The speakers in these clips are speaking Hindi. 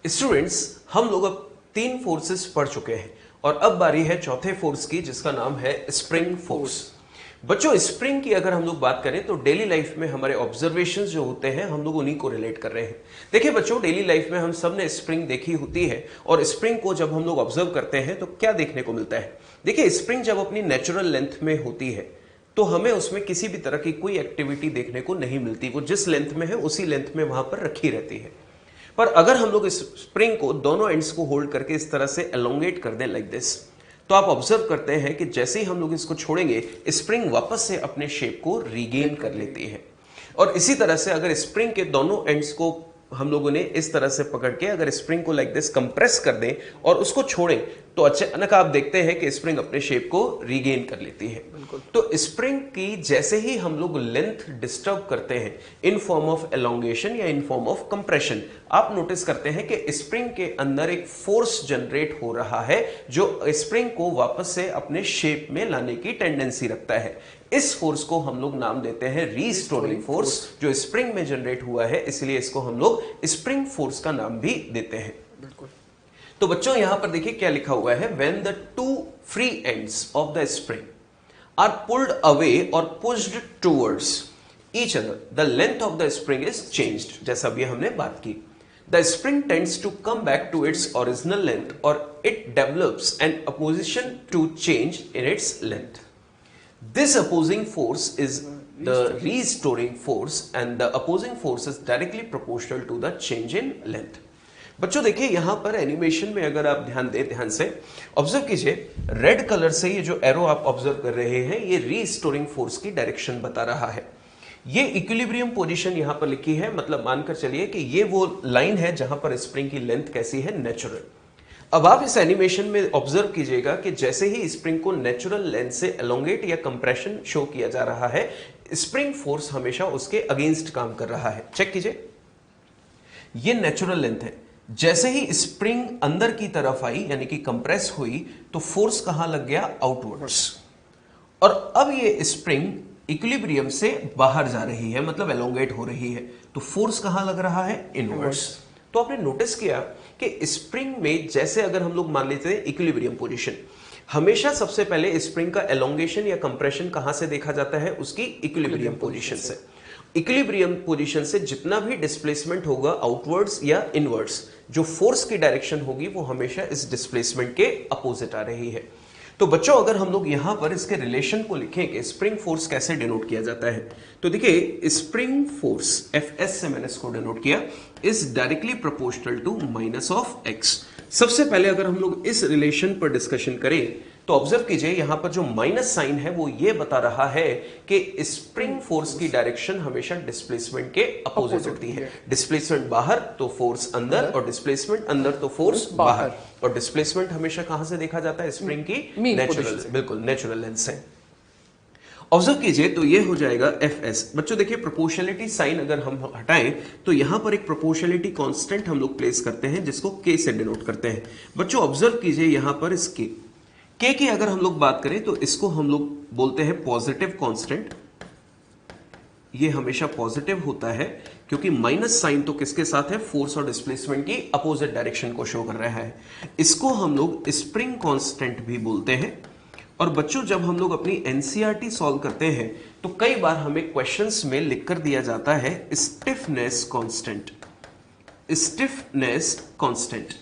स्टूडेंट्स, हम लोग अब 3 फोर्सेस पढ़ चुके हैं और अब बारी है चौथे फोर्स की, जिसका नाम है स्प्रिंग फोर्स। बच्चों, स्प्रिंग की अगर हम लोग बात करें तो डेली लाइफ में हमारे ऑब्जर्वेशंस जो होते हैं हम लोग उन्हीं को रिलेट कर रहे हैं। देखिए बच्चों, डेली लाइफ में हम सब ने स्प्रिंग देखी होती है और स्प्रिंग को जब हम लोग ऑब्जर्व करते हैं तो क्या देखने को मिलता है। देखिए, स्प्रिंग जब अपनी नेचुरल लेंथ में होती है तो हमें उसमें किसी भी तरह की कोई एक्टिविटी देखने को नहीं मिलती। वो जिस लेंथ में है उसी लेंथ में वहां पर रखी रहती है। पर अगर हम लोग इस स्प्रिंग को दोनों एंड्स को होल्ड करके इस तरह से एलोंगेट कर दें लाइक दिस, तो आप ऑब्जर्व करते हैं कि जैसे ही हम लोग इसको छोड़ेंगे स्प्रिंग वापस से अपने शेप को रीगेन कर लेती है। और इसी तरह से अगर स्प्रिंग के दोनों एंड्स को हम लोगों ने इस तरह से पकड़ के अगर स्प्रिंग को लाइक दिस कंप्रेस कर दें और उसको छोड़ें तो अचानक आप देखते हैं कि स्प्रिंग अपने शेप को रीगेन कर लेती है। तो स्प्रिंग की जैसे ही हम लोग लेंथ डिस्टर्ब करते हैं इन फॉर्म ऑफ एलोंगेशन या इन फॉर्म ऑफ कंप्रेशन, आप नोटिस करते हैं कि स्प्रिंग के अंदर एक फोर्स जनरेट हो रहा है जो स्प्रिंग को वापस से अपने शेप में लाने की टेंडेंसी रखता है। इस फोर्स को हम लोग नाम देते हैं रीस्टोरिंग फोर्स, जो स्प्रिंग में जनरेट हुआ है, इसलिए इसको हम लोग स्प्रिंग फोर्स का नाम भी देते हैं। बिल्कुल। तो बच्चों, यहां पर देखिए क्या लिखा हुआ है, when the two free ends of the spring are pulled away और pushed towards each other, the length of the spring is changed. जैसा अभी हमने बात की, the spring tends to come back to its original length और it develops an opposition to change in its length. This opposing force is the restoring force and the opposing force is directly proportional to the change in length. बच्चों देखिए, यहां पर एनिमेशन में अगर आप ध्यान दें, ध्यान से ऑब्जर्व कीजिए, रेड कलर से ये जो एरो आप ऑब्जर्व कर रहे हैं ये रीस्टोरिंग फोर्स की डायरेक्शन बता रहा है। ये इक्विलिब्रियम पोजीशन यहां पर लिखी है, मतलब मानकर चलिए कि ये वो लाइन है जहां पर स्प्रिंग की लेंथ कैसी है, नेचुरल। अब आप इस एनिमेशन में ऑब्जर्व कीजिएगा कि जैसे ही स्प्रिंग को नेचुरल लेंथ से एलोंगेट या कंप्रेशन शो किया जा रहा है, स्प्रिंग फोर्स हमेशा उसके अगेंस्ट काम कर रहा है। चेक कीजिए, ये नेचुरल लेंथ है। जैसे ही स्प्रिंग अंदर की तरफ आई यानी कि कंप्रेस हुई तो फोर्स कहां लग गया, आउटवर्ड्स। और अब ये स्प्रिंग इक्विलिब्रियम से बाहर जा रही है, मतलब एलोंगेट हो रही है, तो फोर्स कहां लग रहा है, इनवर्ड्स। तो आपने नोटिस किया कि स्प्रिंग में जैसे अगर हम लोग मान लेते हैं इक्विलिब्रियम पोजीशन, हमेशा सबसे पहले स्प्रिंग का एलोंगेशन या कंप्रेशन कहां से देखा जाता है, उसकी इक्विलिब्रियम पोजीशन से। इक्विलिब्रियम पोजीशन से जितना भी डिस्प्लेसमेंट होगा आउटवर्ड्स या इनवर्ड्स, जो फोर्स की डायरेक्शन होगी वो हमेशा इस डिस्प्लेसमेंट के अपोजिट आ रही है। तो बच्चों, अगर हम लोग यहां पर इसके रिलेशन को लिखें कि स्प्रिंग फोर्स कैसे डिनोट किया जाता है, तो देखिए स्प्रिंग फोर्स Fs से मैंने इसको डिनोट किया, is directly proportional to minus of x। सबसे पहले अगर हम लोग इस रिलेशन पर डिस्कशन करें तो ऑब्जर्व कीजिए, यहां पर जो माइनस साइन है वो ये बता रहा है कि स्प्रिंग फोर्स की डायरेक्शन हमेशा डिस्प्लेसमेंट के अपोजिट होती है। डिस्प्लेसमेंट बाहर तो फोर्स अंदर, और डिस्प्लेसमेंट अंदर तो फोर्स बाहर। और डिस्प्लेसमेंट हमेशा कहां से देखा जाता है, स्प्रिंग की नेचुरल, बिल्कुल नेचुरल लेंथ से। ऑब्जर्व कीजिए, तो ये हो जाएगा Fs। बच्चों देखिए, प्रोपोर्शनलिटी साइन अगर हम हटाएं तो यहां पर एक प्रोपोर्शनलिटी कांस्टेंट हम लोग प्लेस करते हैं जिसको k से डिनोट करते हैं। बच्चों ऑब्जर्व कीजिए, यहां पर इस k की अगर हम लोग बात करें तो इसको हम लोग बोलते हैं पॉजिटिव कांस्टेंट। ये हमेशा पॉजिटिव होता है क्योंकि माइनस साइन तो किसके साथ है, फोर्स और डिस्प्लेसमेंट की अपोजिट डायरेक्शन को शो कर रहा है। इसको हम लोग स्प्रिंग कांस्टेंट भी बोलते हैं। और बच्चों, जब हम लोग अपनी एनसीईआरटी सॉल्व करते हैं तो कई बार हमें क्वेश्चंस में लिखकर दिया जाता है स्टिफनेस कांस्टेंट, स्टिफनेस कांस्टेंट।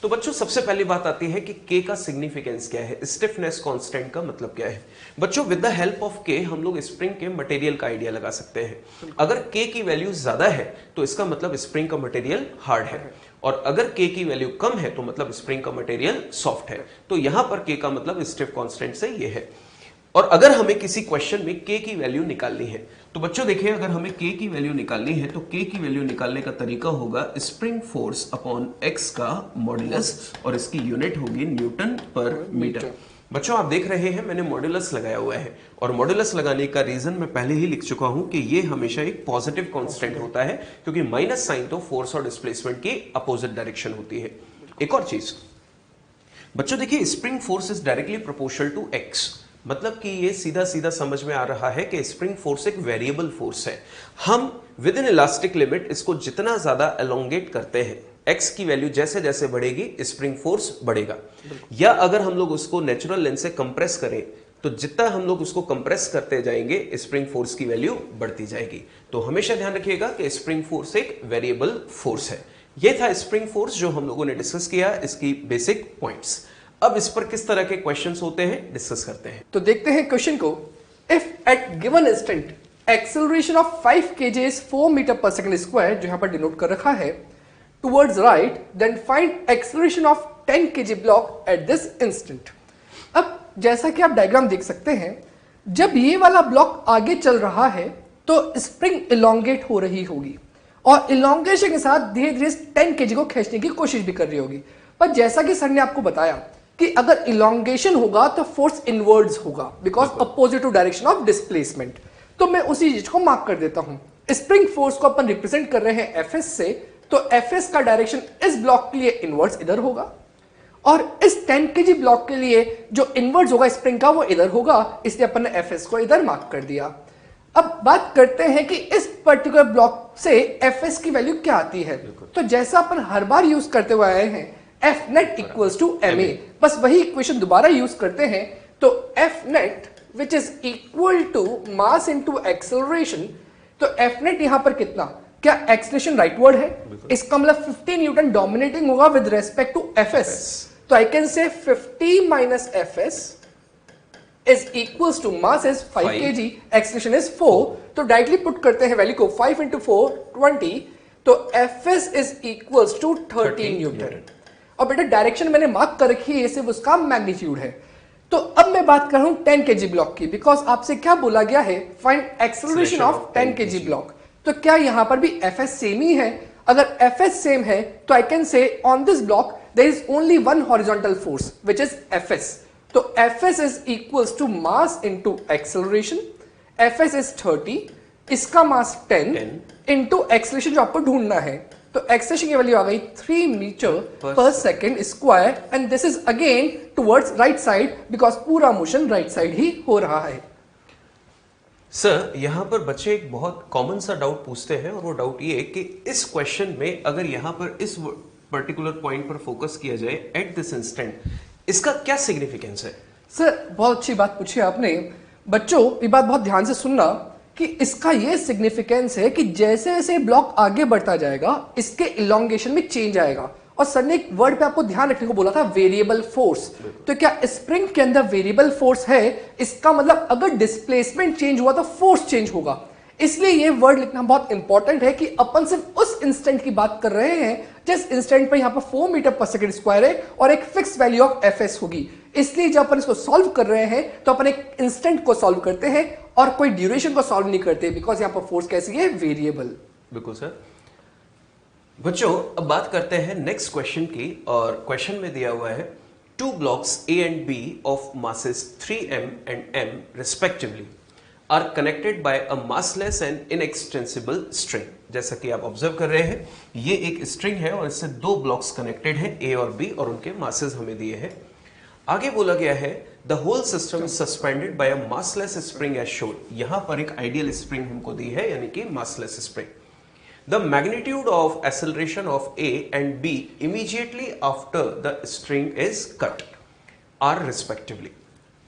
तो बच्चों सबसे पहली बात आती है कि k का सिग्निफिकेंस क्या है, स्टिफनेस कांस्टेंट का मतलब क्या है। बच्चों, with the help of k हम लोग स्प्रिंग के मटेरियल का आइडिया लगा सकते हैं। अगर k की वैल्यू ज्यादा है तो इसका मतलब स्प्रिंग का मटेरियल हार्ड है, और अगर k की वैल्यू कम है तो मतलब स्प्रिंग का मटेरियल सॉफ्ट है। तो यहां पर k का मतलब स्टिफ कांस्टेंट से ये है। और अगर हमें किसी क्वेश्चन में k की वैल्यू निकालनी है तो बच्चों देखिए, अगर हमें k की वैल्यू निकालनी है तो k की वैल्यू निकालने का तरीका होगा स्प्रिंग फोर्स अपॉन x का मॉड्यूलस, और इसकी यूनिट होगी न्यूटन पर मीटर। बच्चों आप देख रहे हैं मैंने मॉड्यूलस लगाया हुआ है, और मॉड्यूलस लगाने का रीजन मैं पहले ही लिख चुका हूं कि ये हमेशा एक पॉजिटिव कांस्टेंट होता है क्योंकि माइनस साइन तो फोर्स और डिस्प्लेसमेंट की अपोजिट डायरेक्शन होती है। एक और चीज बच्चों देखिए, spring force is directly proportional to x, मतलब कि ये सीधा सीधा समझ में आ रहा है कि स्प्रिंग फोर्स एक वेरिएबल फोर्स है। हम विद इन इलास्टिक लिमिट इसको जितना ज्यादा एलोंगेट करते हैं x की वैल्यू जैसे जैसे बढ़ेगी स्प्रिंग फोर्स बढ़ेगा। या अगर हम लोग उसको नेचुरल लेंथ से कंप्रेस करें तो जितना हम लोग उसको कंप्रेस करते जाएंगे स्प्रिंग फोर्स की वैल्यू बढ़ती जाएगी। तो हमेशा ध्यान रखिएगा कि स्प्रिंग फोर्स एक वेरिएबल फोर्स है। यह था स्प्रिंग फोर्स जो हम लोगों ने डिस्कस किया, इसकी बेसिक पॉइंट्स। अब इस पर किस तरह के क्वेश्चंस होते हैं डिस्कस करते हैं। तो देखते हैं क्वेश्चन को। If at given instant acceleration of 5 kg is 4 metre per second square, जो यहां पर डिनोट कर रखा है, towards right, then find acceleration of 10 kg block at this instant. अब जैसा कि आप डायग्राम देख सकते हैं, जब ये वाला ब्लॉक आगे चल रहा है तो स्प्रिंग इलोंगेट हो रही होगी और इलोंगेशन के साथ धीरे धीरे 10 kg को खींचने की कोशिश भी कर रही होगी। पर जैसा कि सर ने आपको बताया कि अगर इलोंगेशन होगा तो फोर्स इनवर्ड्स होगा, because opposite to direction of displacement. तो मैं उसी चीज को मार्क कर देता हूं। स्प्रिंग फोर्स को अपन रिप्रेजेंट कर रहे हैं Fs से, तो Fs का डायरेक्शन इस ब्लॉक के लिए इनवर्ड्स इधर होगा और इस 10 kg ब्लॉक के लिए जो इनवर्ड्स होगा स्प्रिंग का वो इधर होगा, इसलिए अपन ने Fs को इधर मार्क कर दिया। अब बात करते हैं कि इस पर्टिकुलर ब्लॉक से Fs की वैल्यू क्या आती है। तो जैसा अपन हर बार यूज करते हुए आए हैं, F net equals to ma, बस वही इक्वेशन दोबारा यूज करते हैं। तो F net which is equal to mass into acceleration, तो F net यहां पर कितना, क्या एक्सेलरेशन राइटवर्ड है, इसका मतलब 50 न्यूटन डोमिनेटिंग होगा विद रेस्पेक्ट टू Fs। तो आई कैन से 50 minus Fs is equals to mass is 5 kg, acceleration is 4। तो डायरेक्टली पुट करते हैं वैल्यू को 5 into 4 20, तो Fs is equals to 13 Newton. और बेटा डायरेक्शन मैंने मार्क कर रखी है, ये सिर्फ उसका मैग्नीट्यूड है। तो अब मैं बात कर रहा हूं 10 kg ब्लॉक की, बिकॉज आपसे क्या बोला गया है, find acceleration of 10 kg block. तो क्या यहां पर भी Fs सेम ही है? अगर Fs सेम है तो I can say on this block there is only one horizontal force which is Fs। तो Fs is equals to mass into acceleration. Fs is 30, इसका मास 10 इनटू एक्सेलरेशन जो आपको ढूंढना है। तो एक्सेलरेशन की वैल्यू आ गई 3 मीटर पर second square, and this is again towards right side, because पूरा मोशन राइट साइड ही हो रहा है। सर यहां पर बच्चे एक बहुत कॉमन सा डाउट पूछते हैं, और वो डाउट ये है कि इस क्वेश्चन में अगर यहां पर इस पर्टिकुलर पॉइंट पर फोकस किया जाए एट दिस इंस्टेंट, इसका क्या सिग्निफिकेंस है? सर बहुत अच्छी बात पूछी आपने। बच्चों ये बात बहुत ध्यान से सुनना कि इसका ये सिग्निफिकेंस है कि जैसे जैसे ब्लॉक आगे बढ़ता जाएगा इसके इलोंगेशन में चेंज आएगा। और सर ने एक वर्ड पे आपको ध्यान रखने को बोला था, वेरिएबल फोर्स। तो क्या स्प्रिंग के अंदर वेरिएबल फोर्स है? इसका मतलब अगर डिस्प्लेसमेंट चेंज हुआ तो फोर्स चेंज होगा। इसलिए ये वर्ड लिखना बहुत इंपॉर्टेंट है कि अपन सिर्फ उस इंस्टेंट की बात कर रहे हैं जिस इंस्टेंट पर यहां पर 4 मीटर पर सेकेंड स्क्वायर है और एक फिक्स वैल्यू ऑफ Fs होगी। इसलिए जब अपन इसको सॉल्व कर रहे हैं तो अपन एक इंस्टेंट को सॉल्व करते हैं और कोई ड्यूरेशन को सॉल्व नहीं करते, बिकॉज यहां पर फोर्स कैसी है, वेरिएबल। बिल्कुल सर। बच्चों अब बात करते हैं नेक्स्ट क्वेश्चन की, और क्वेश्चन में दिया हुआ है 2 blocks A and B of masses 3m and m respectively are connected by a massless and inextensible string। जैसा कि आप ऑब्जर्व कर रहे हैं, ये एक स्ट्रिंग है और इससे 2 ब्लॉक्स कनेक्टेड हैं A और B, और उनके मासेस हमें दिए हैं। आगे बोला गया है the whole system suspended by a massless spring as shown. यहां पर एक आइडियल स्प्रिंग हमको दी है, यानी कि massless spring. The magnitude of acceleration of A and B immediately after the string is cut are respectively.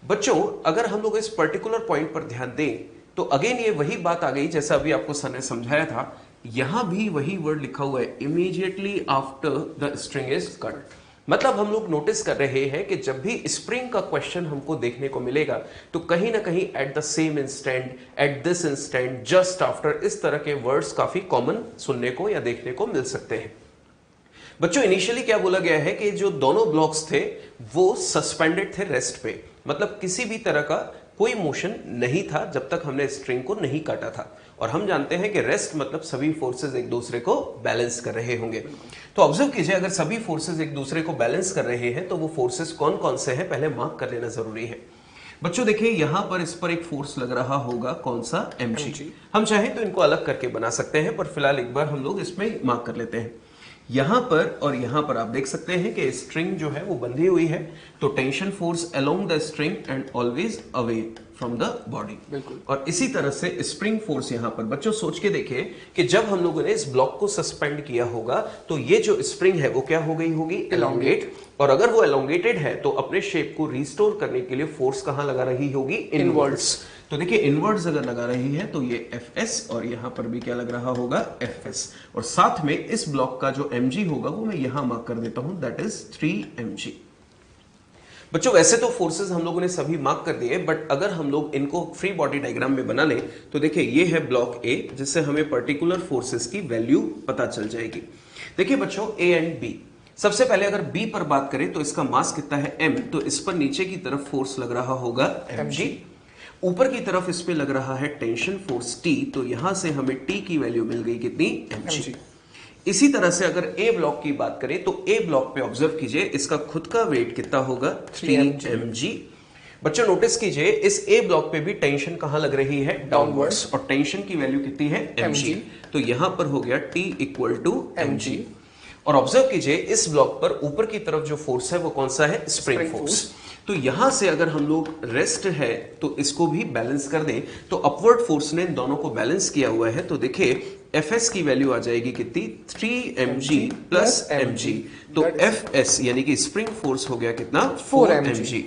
बच्चों अगर हम लोग इस पर्टिकुलर पॉइंट पर ध्यान दें तो अगेन ये वही बात आ गई जैसा अभी आपको सर ने समझाया था। यहां भी वही वर्ड लिखा हुआ है, immediately after the string is cut. मतलब हम लोग नोटिस कर रहे हैं कि जब भी स्प्रिंग का क्वेश्चन हमको देखने को मिलेगा तो कहीं ना कहीं at the same instant, eight this instant, just after, इस तरह के वर्ड्स काफी कॉमन सुनने को या देखने को मिल सकते हैं। बच्चों इनिशियली क्या बोला गया है कि जो दोनों ब्लॉक्स थे वो सस्पेंडेड थे रेस्ट पे, मतलब किसी भी तरह का कोई मोशन नहीं था जब तक हमने स्ट्रिंग को नहीं काटा था। और हम जानते हैं कि रेस्ट मतलब सभी फोर्सेस एक दूसरे को बैलेंस कर रहे होंगे। तो ऑब्जर्व कीजिए, अगर सभी फोर्सेस एक दूसरे को बैलेंस कर रहे हैं तो वो फोर्सेस कौन कौन से हैं पहले मार्क कर लेना जरूरी है। बच्चों देखिए यहां पर इस पर एक फोर्स लग रहा होगा, कौन सा, mg। हम चाहें तो इनको अलग करके बना सकते हैं, पर फिलहाल एक बार हम लोग इसमें मार्क कर लेते हैं। यहां पर और यहां पर आप देख सकते हैं कि स्ट्रिंग जो है वो बंधी हुई है, तो tension force along the string and always away from the body. बिल्कुल। और इसी तरह से स्प्रिंग फोर्स यहां पर बच्चों सोच के देखिए कि जब हम लोगों ने इस ब्लॉक को सस्पेंड किया होगा तो ये जो स्प्रिंग है वो क्या हो गई होगी, एलोंगेट। और अगर वो एलोंगेटेड है तो अपने शेप को रिस्टोर करने के लिए फोर्स कहां लगा रही होगी, इनवर्ड्स। तो देखिए इनवर्ड्स अगर लगा रही है तो ये Fs और यहां पर भी क्या लग रहा होगा, Fs। और साथ में इस ब्लॉक का जो mg होगा वो मैं यहां मार्क कर देता हूं, दैट इज 3mg। बच्चों वैसे तो फोर्सेस हम लोगों ने सभी मार्क कर दिए, बट अगर हम लोग इनको फ्री बॉडी डायग्राम में बना लें तो देखिए ये है ब्लॉक ए, जिससे हमें पर्टिकुलर फोर्सेस की वैल्यू पता चल जाएगी। देखिए बच्चों ए एंड बी, सबसे पहले अगर बी पर बात करें तो इसका मास कितना है m, तो इस पर नीचे की तरफ फोर्स लग रहा होगा mg। ऊपर की तरफ इस पे लग रहा है टेंशन फोर्स T, तो यहां से हमें T की वैल्यू मिल गई कितनी, mg। इसी तरह से अगर ए ब्लॉक की बात करें तो ए ब्लॉक पे ऑब्जर्व कीजिए इसका खुद का वेट कितना होगा, 3mg। बच्चों नोटिस कीजिए इस ए ब्लॉक पे भी टेंशन कहां लग रही है, डाउनवर्ड्स, और टेंशन की वैल्यू कितनी है, mg। तो यहां पर हो गया T इक्वल टू mg। और ऑब्जर्व कीजिए इस ब्लॉक पर ऊपर की तरफ जो फोर्स है वो कौन सा है, स्प्रिंग फोर्स। तो यहां से अगर हम लोग रेस्ट है तो इसको भी बैलेंस कर दें, तो अपवर्ड फोर्स ने इन दोनों को बैलेंस किया हुआ है। तो देखिए Fs की वैल्यू आ जाएगी कितनी, 3mg प्लस mg। तो Fs यानी कि स्प्रिंग फोर्स हो गया कितना, 4mg।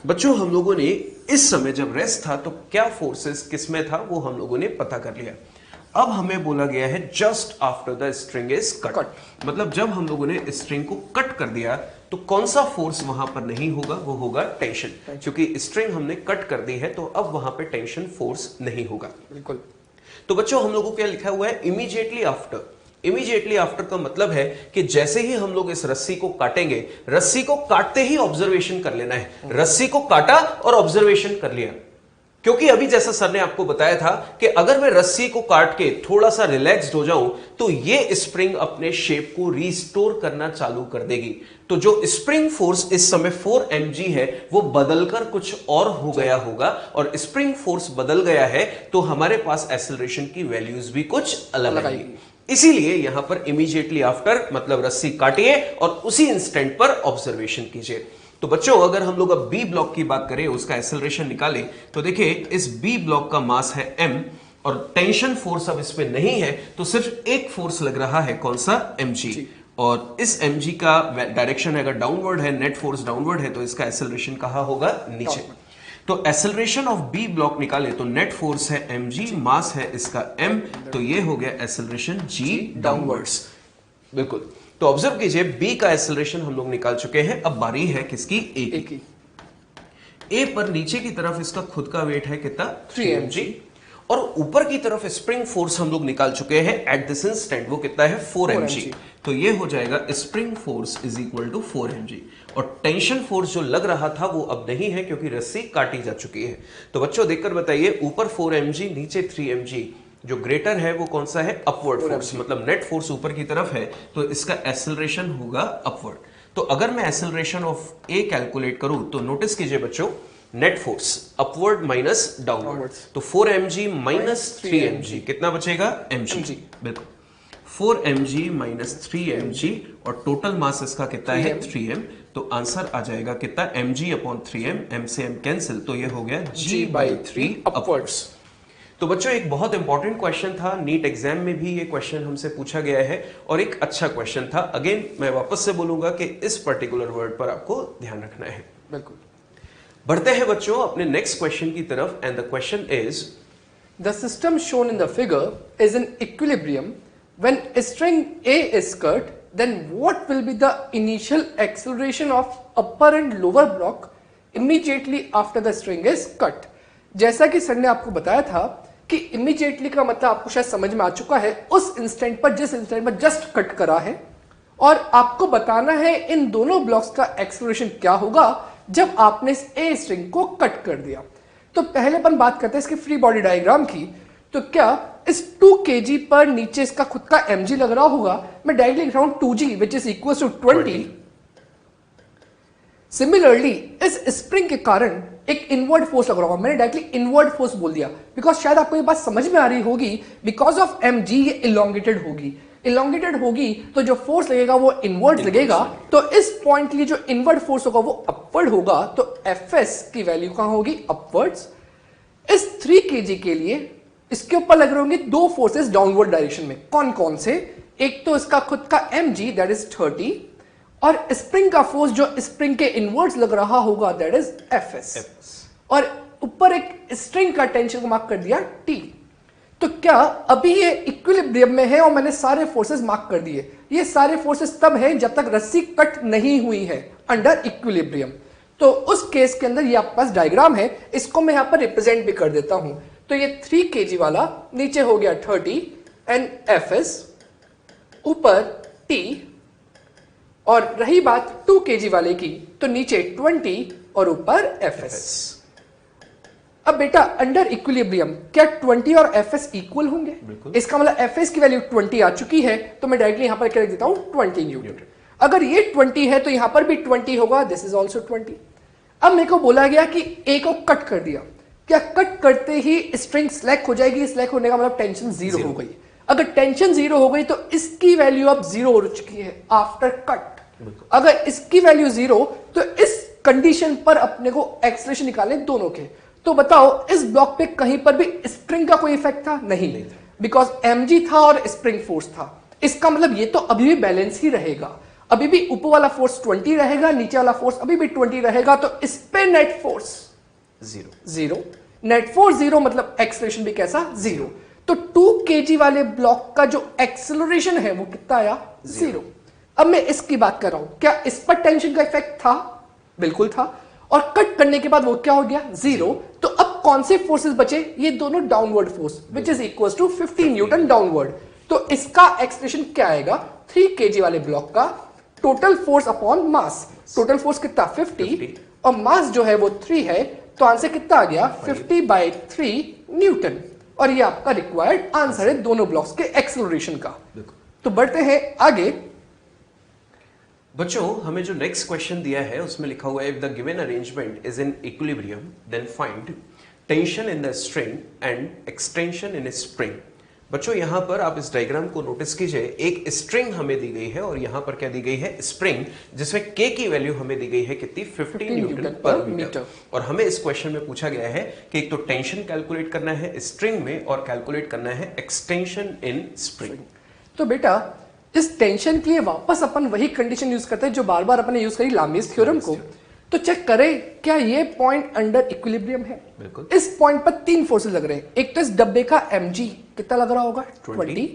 बच्चों हम लोगों ने इस समय जब रेस्ट था तो क्या फोर्सेस किसमें था वो हम लोगों ने पता कर लिया। अब हमें बोला गया है just after the string is cut, मतलब जब हम लोगों ने स्ट्रिंग को कट कर दिया तो कौन सा फोर्स वहां पर नहीं होगा, वो होगा टेंशन, क्योंकि स्ट्रिंग हमने कट कर दी है तो अब वहां पे टेंशन फोर्स नहीं होगा। बिल्कुल। तो बच्चों हम लोगों को क्या लिखा हुआ है, इमीडिएटली आफ्टर। इमीडिएटली आफ्टर का मतलब है कि जैसे ही हम लोग इस रस्सी को काटेंगे, रस्सी को काटते ही ऑब्जर्वेशन कर लेना है। रस्सी को काटा और ऑब्जर्वेशन कर लिया, क्योंकि अभी जैसा सर ने आपको बताया था कि अगर मैं रस्सी को काट के थोड़ा सा रिलैक्स्ड हो जाऊं तो ये स्प्रिंग अपने शेप को रिस्टोर करना चालू कर देगी। तो जो स्प्रिंग फोर्स इस समय 4mg है वो बदलकर कुछ और हो गया होगा, और स्प्रिंग फोर्स बदल गया है तो हमारे पास एक्सेलरेशन की वैल्यूज भी कुछ अलग आएगी। इसीलिए यहां पर इमीडिएटली आफ्टर मतलब रस्सी काटिए और उसी इंस्टेंट पर ऑब्जर्वेशन कीजिए। तो बच्चों अगर हम लोग अब बी ब्लॉक की बात करें, उसका एक्सेलरेशन निकालें, तो देखिए इस बी ब्लॉक का मास है m और टेंशन फोर्स अब इस पे नहीं है, तो सिर्फ एक फोर्स लग रहा है, कौन सा, mg। और इस mg का डायरेक्शन अगर डाउनवर्ड है, नेट फोर्स डाउनवर्ड है, तो इसका एक्सेलरेशन कहां होगा, नीचे। तो एक्सेलरेशन ऑफ बी ब्लॉक निकाले तो नेट फोर्स है mg, मास है इसका m, तो ये हो गया एक्सेलरेशन g डाउनवर्ड्स। बिल्कुल। तो ऑब्जर्व कीजिए बी का एक्सेलरेशन हम लोग निकाल चुके हैं, अब बारी है किसकी, ए की। ए पर नीचे की तरफ इसका खुद का वेट है कितना, 3mg, और ऊपर की तरफ स्प्रिंग फोर्स हम लोग निकाल चुके हैं एट दिस इंस्टेंट, वो कितना है, 4mg। तो ये हो जाएगा spring force is equal to 4mg। और टेंशन फोर्स जो लग रहा था वो अब नहीं है क्योंकि रस्सी काटी जा चुकी है। तो बच्चों देखकर बताइए, ऊपर 4mg नीचे 3mg, जो ग्रेटर है वो कौन सा है, अपवर्ड फोर्स, मतलब नेट फोर्स ऊपर की तरफ है तो इसका एक्सेलरेशन होगा अपवर्ड। तो अगर मैं एक्सेलरेशन ऑफ ए कैलकुलेट करूं तो नोटिस कीजिए बच्चों, net force upward minus downward, तो 4mg माइनस 3mg कितना बचेगा, mg। बिल्कुल, 4mg माइनस 3mg, और टोटल मास इसका कितना है, 3m। तो आंसर आ जाएगा कितना, mg अपॉन 3m, m से m कैंसिल, तो ये हो गया g/3 अपवर्ड्स। तो बच्चों एक बहुत इंपॉर्टेंट क्वेश्चन था, नीट एग्जाम में भी ये क्वेश्चन हमसे पूछा गया है और एक अच्छा क्वेश्चन था। अगेन मैं वापस से बोलूंगा कि इस पर्टिकुलर वर्ड पर आपको ध्यान रखना है। बिल्कुल। बढ़ते हैं बच्चों अपने नेक्स्ट क्वेश्चन की तरफ, and the question is, the system shown in the figure is in equilibrium when string A is cut, then what will be the initial acceleration of upper and lower block immediately after the string is cut. जैसा कि सर ने आपको बताया था कि इमीडिएटली का मतलब आपको शायद समझ में आ चुका है, उस इंस्टेंट पर, जिस इंस्टेंट पर जस्ट कट करा है, और आपको बताना है इन दोनों ब्लॉक्स का एक्सेलरेशन क्या होगा जब आपने इस ए स्ट्रिंग को कट कर दिया। तो पहले अपन बात करते हैं इसकी फ्री बॉडी डायग्राम की। तो क्या इस 2 kg पर नीचे इसका खुद का mg लग रहा होगा, मैं डायरेक्टली लिख रहा हूं 2g which is equal to 20। Similarly इस स्प्रिंग के कारण एक इनवर्ड फोर्स लग रहा होगा, मैंने डायरेक्टली इनवर्ड फोर्स बोल दिया बिकॉज शायद आपको ये बात समझ में आ रही होगी, बिकॉज ऑफ mg ये इलोंगेटेड होगी। इलोंगेटेड होगी तो जो फोर्स लगेगा वो इनवर्ड लगेगा, तो इस पॉइंट के लिए जो इनवर्ड फोर्स होगा वो अपवर्ड होगा, तो Fs की वैल्यू कहां होगी, अपवर्ड्स। इस 3 kg के लिए इसके ऊपर लग रहे होंगे 2 फोर्सेस डाउनवर्ड डायरेक्शन में। कौन कौन से, एक तो इसका खुद का mg दैट इज 30, और स्प्रिंग का फोर्स जो स्प्रिंग के इनवर्ड्स लग रहा होगा दैट इज Fs, और ऊपर एक स्ट्रिंग का टेंशन को मार्क कर दिया T। तो क्या अभी ये इक्विलिब्रियम में है और मैंने सारे फोर्सेस मार्क कर दिए। ये सारे फोर्सेस तब हैं जब तक रस्सी कट नहीं हुई है अंडर इक्विलिब्रियम। तो उस केस के अंदर ये आपके पास डायग्राम है, इसको मैं यहां पर रिप्रेजेंट भी कर देता हूं। तो ये 3 kg वाला नीचे हो गया 30 एंड Fs, ऊपर T, और रही बात 2 kg वाले की तो नीचे 20 और ऊपर Fs। अब बेटा अंडर इक्विलिब्रियम क्या 20 और Fs इक्वल होंगे? इसका मतलब Fs की वैल्यू 20 आ चुकी है, तो मैं डायरेक्टली यहां पर क्या लिख देता हूं 20 न्यूटन। अगर ये 20 है तो यहां पर भी 20 होगा, दिस इज ऑल्सो 20। अब मेरे को बोला गया कि ए को कट कर दिया, क्या कट करते ही स्ट्रिंग स्लैक हो जाएगी? स्लैक होने का मतलब टेंशन जीरो हो गई। अगर टेंशन जीरो हो गई तो इसकी वैल्यू अब जीरो हो चुकी है आफ्टर कट। अगर इसकी वैल्यू जीरो तो इस कंडीशन पर अपने को एक्सेलरेशन निकालने दोनों के। तो बताओ इस ब्लॉक पे कहीं पर भी स्प्रिंग का कोई इफेक्ट था? नहीं, बिकॉज mg था और स्प्रिंग फोर्स था। इसका मतलब ये तो अभी भी बैलेंस ही रहेगा, अभी भी ऊपर वाला फोर्स 20 रहेगा, नीचे वाला फोर्स अभी भी 20 रहेगा, तो इस पे net force zero, net force zero मतलब एक्सेलरेशन भी कैसा, जीरो। तो 2 kg वाले ब्लॉक का जो एक्सेलरेशन है वो कितना आया, जीरो। अब मैं इसकी बात कर रहा हूं, क्या इस पर टेंशन का इफेक्ट था? बिल्कुल था, और कट करने के बाद वो क्या हो गया, जीरो। तो अब कौन से फोर्सेस बचे, ये दोनों downward force which is equal to 50 newton downward. तो इसका एक्सप्रेशन क्या आएगा, 3 kg वाले ब्लॉक का total force upon mass. Total force कितना 50 और मास जो है वो 3 है, तो आंसर कितना आ गया 50/3 न्यूटन। और ये आपका रिक्वायर्ड आंसर है दोनों ब्लॉक्स के एक्सेलरेशन का। तो बढ़ते हैं आगे। बच्चों हमें जो नेक्स्ट क्वेश्चन दिया है उसमें लिखा हुआ है if the given arrangement is in equilibrium then find tension in the string and extension in spring. बच्चों यहां पर आप इस डायग्राम को नोटिस कीजिए, एक स्ट्रिंग हमें दी गई है और यहां पर क्या दी गई है, स्प्रिंग, जिसमें K की वैल्यू हमें दी गई है कितनी, 50 न्यूटन पर मीटर। और हमें इस क्वेश्चन में पूछा गया है कि एक तो टेंशन कैलकुलेट करना है स्ट्रिंग में और कैलकुलेट करना है एक्सटेंशन इन स्प्रिंग। तो बेटा इस टेंशन के लिए वापस अपन वही कंडीशन यूज करते हैं जो बार बार अपने यूज करी लामीस थ्योरम को। तो चेक करें क्या ये पॉइंट अंडर इक्विलिब्रियम है। बिल्कुल। इस पॉइंट पर 3 फोर्सेस लग रहे हैं। एक तो इस डब्बे का mg कितना लग रहा होगा 20,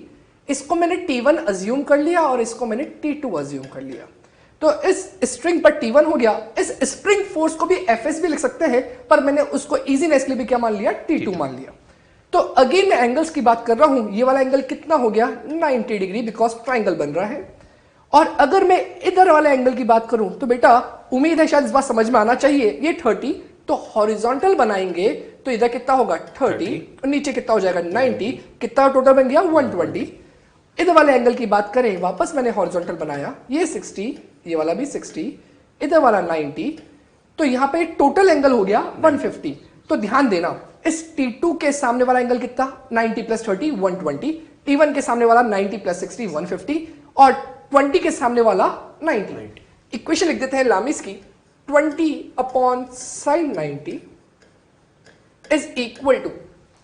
इसको मैंने T1 अज्यूम कर लिया और इसको मैंने T2 अज्यूम कर लिया। तो इस स्ट्रिंग पर T1 हो गया। इस स्प्रिंग फोर्स को भी Fs भी लिख सकते हैं, पर मैंने उसको इजीनेस के लिए भी क्या मान लिया, T2 मान लिया। तो अगेन मैं एंगल्स की बात कर रहा हूं, ये वाला एंगल कितना हो गया 90 डिग्री, बिकॉज ट्राइंगल बन रहा है। और अगर मैं इधर वाले एंगल की बात करूं तो बेटा उम्मीद है शायद इस बात समझ में आना चाहिए, ये 30, तो हॉरिजॉन्टल बनाएंगे तो इधर कितना होगा 30 और नीचे कितना हो जाएगा 90, कितना टोटल बन गया 120। इधर वाले एंगल की बात करें, वापस मैंने हॉरिजॉन्टल बनाया, ये 60, ये वाला भी 60, इधर वाला 90, तो यहां पे टोटल एंगल हो गया 150। तो ध्यान देना इस T2 के सामने वाला एंगल कितना 90 + 30 120, T1 के सामने वाला 90 + 60 150 और 20 के सामने वाला 90। इक्वेशन लिख देते हैं लामीस की, 20/sin 90 is equal to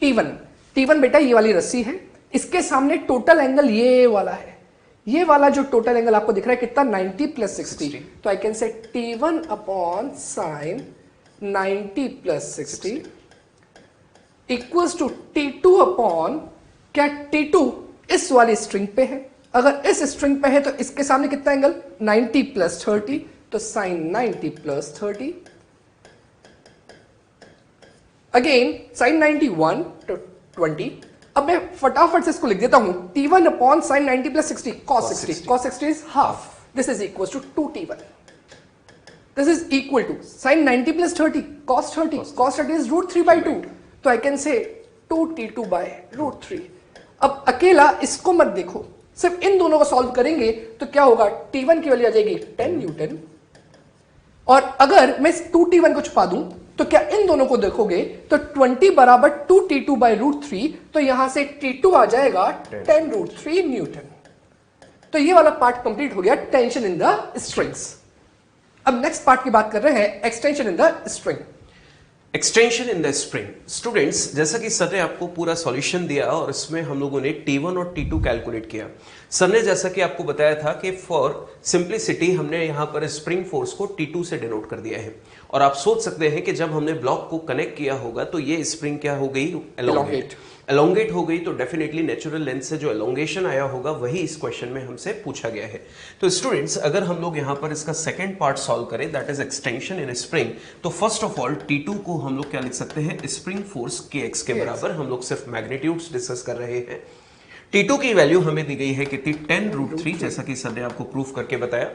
T1। T1 बेटा ये वाली रस्सी है, इसके सामने टोटल एंगल ये वाला है, ये वाला जो टोटल एंगल आपको दिख रहा है कितना 90 + 60। तो आई कैन से T1/sin 90 + 60 equals to T2 upon, क्या T2 इस वाली स्ट्रिंग पे है, अगर इस स्ट्रिंग पे है तो इसके सामने कितना एंगल 90 + 30, तो sin 90 + 30 अगेन sin 90 1 तो 20। अब मैं फटाफट से इसको लिख देता हूं, T1/sin 90 + 60 cos 60, cos 60 is half, this is equal to 2T1। This is equal to sin 90 + 30 cos 30, cos 30 is √3/2, तो आई कैन से 2T2/√3। अब अकेला इसको मत देखो, सिर्फ इन दोनों को सॉल्व करेंगे तो क्या होगा, T1 की वैल्यू आ जाएगी 10 न्यूटन, और अगर मैं 2T1 को छुपा दूं तो क्या इन दोनों को देखोगे तो 20 = 2T2/√3, तो यहां से T2 आ जाएगा 10√3 न्यूटन। तो ये वाला पार्ट कंप्लीट हो गया, टेंशन इन द स्ट्रिंग्स। अब नेक्स्ट पार्ट की बात कर रहे हैं, extension in the string. Extension in the spring. Students, जैसा कि सर ने आपको पूरा सॉल्यूशन दिया और इसमें हम लोगों ने T1 और T2 कैलकुलेट किया। सर ने जैसा कि आपको बताया था कि फॉर सिंप्लिसिटी हमने यहां पर स्प्रिंग फोर्स को T2 से डिनोट कर दिया है। और आप सोच सकते हैं कि जब हमने ब्लॉक को कनेक्ट किया होगा तो ये स्प्रिंग क्या हो गई, एलोंगेट हो गई। तो डेफिनेटली नेचुरल लेंथ से जो एलोंगेशन आया होगा वही इस क्वेश्चन में हमसे पूछा गया है। तो स्टूडेंट्स, अगर हम लोग यहां पर इसका सेकंड पार्ट सॉल्व करें, that is extension in spring, तो फर्स्ट ऑफ ऑल T2 को हम लोग क्या लिख सकते हैं, स्प्रिंग फोर्स Kx के बराबर। हम लोग सिर्फ मैग्नीट्यूड्स डिस्कस कर रहे हैं। T2 की वैल्यू हमें दी गई है कितनी, 10√3, जैसा कि सर ने आपको प्रूफ करके बताया।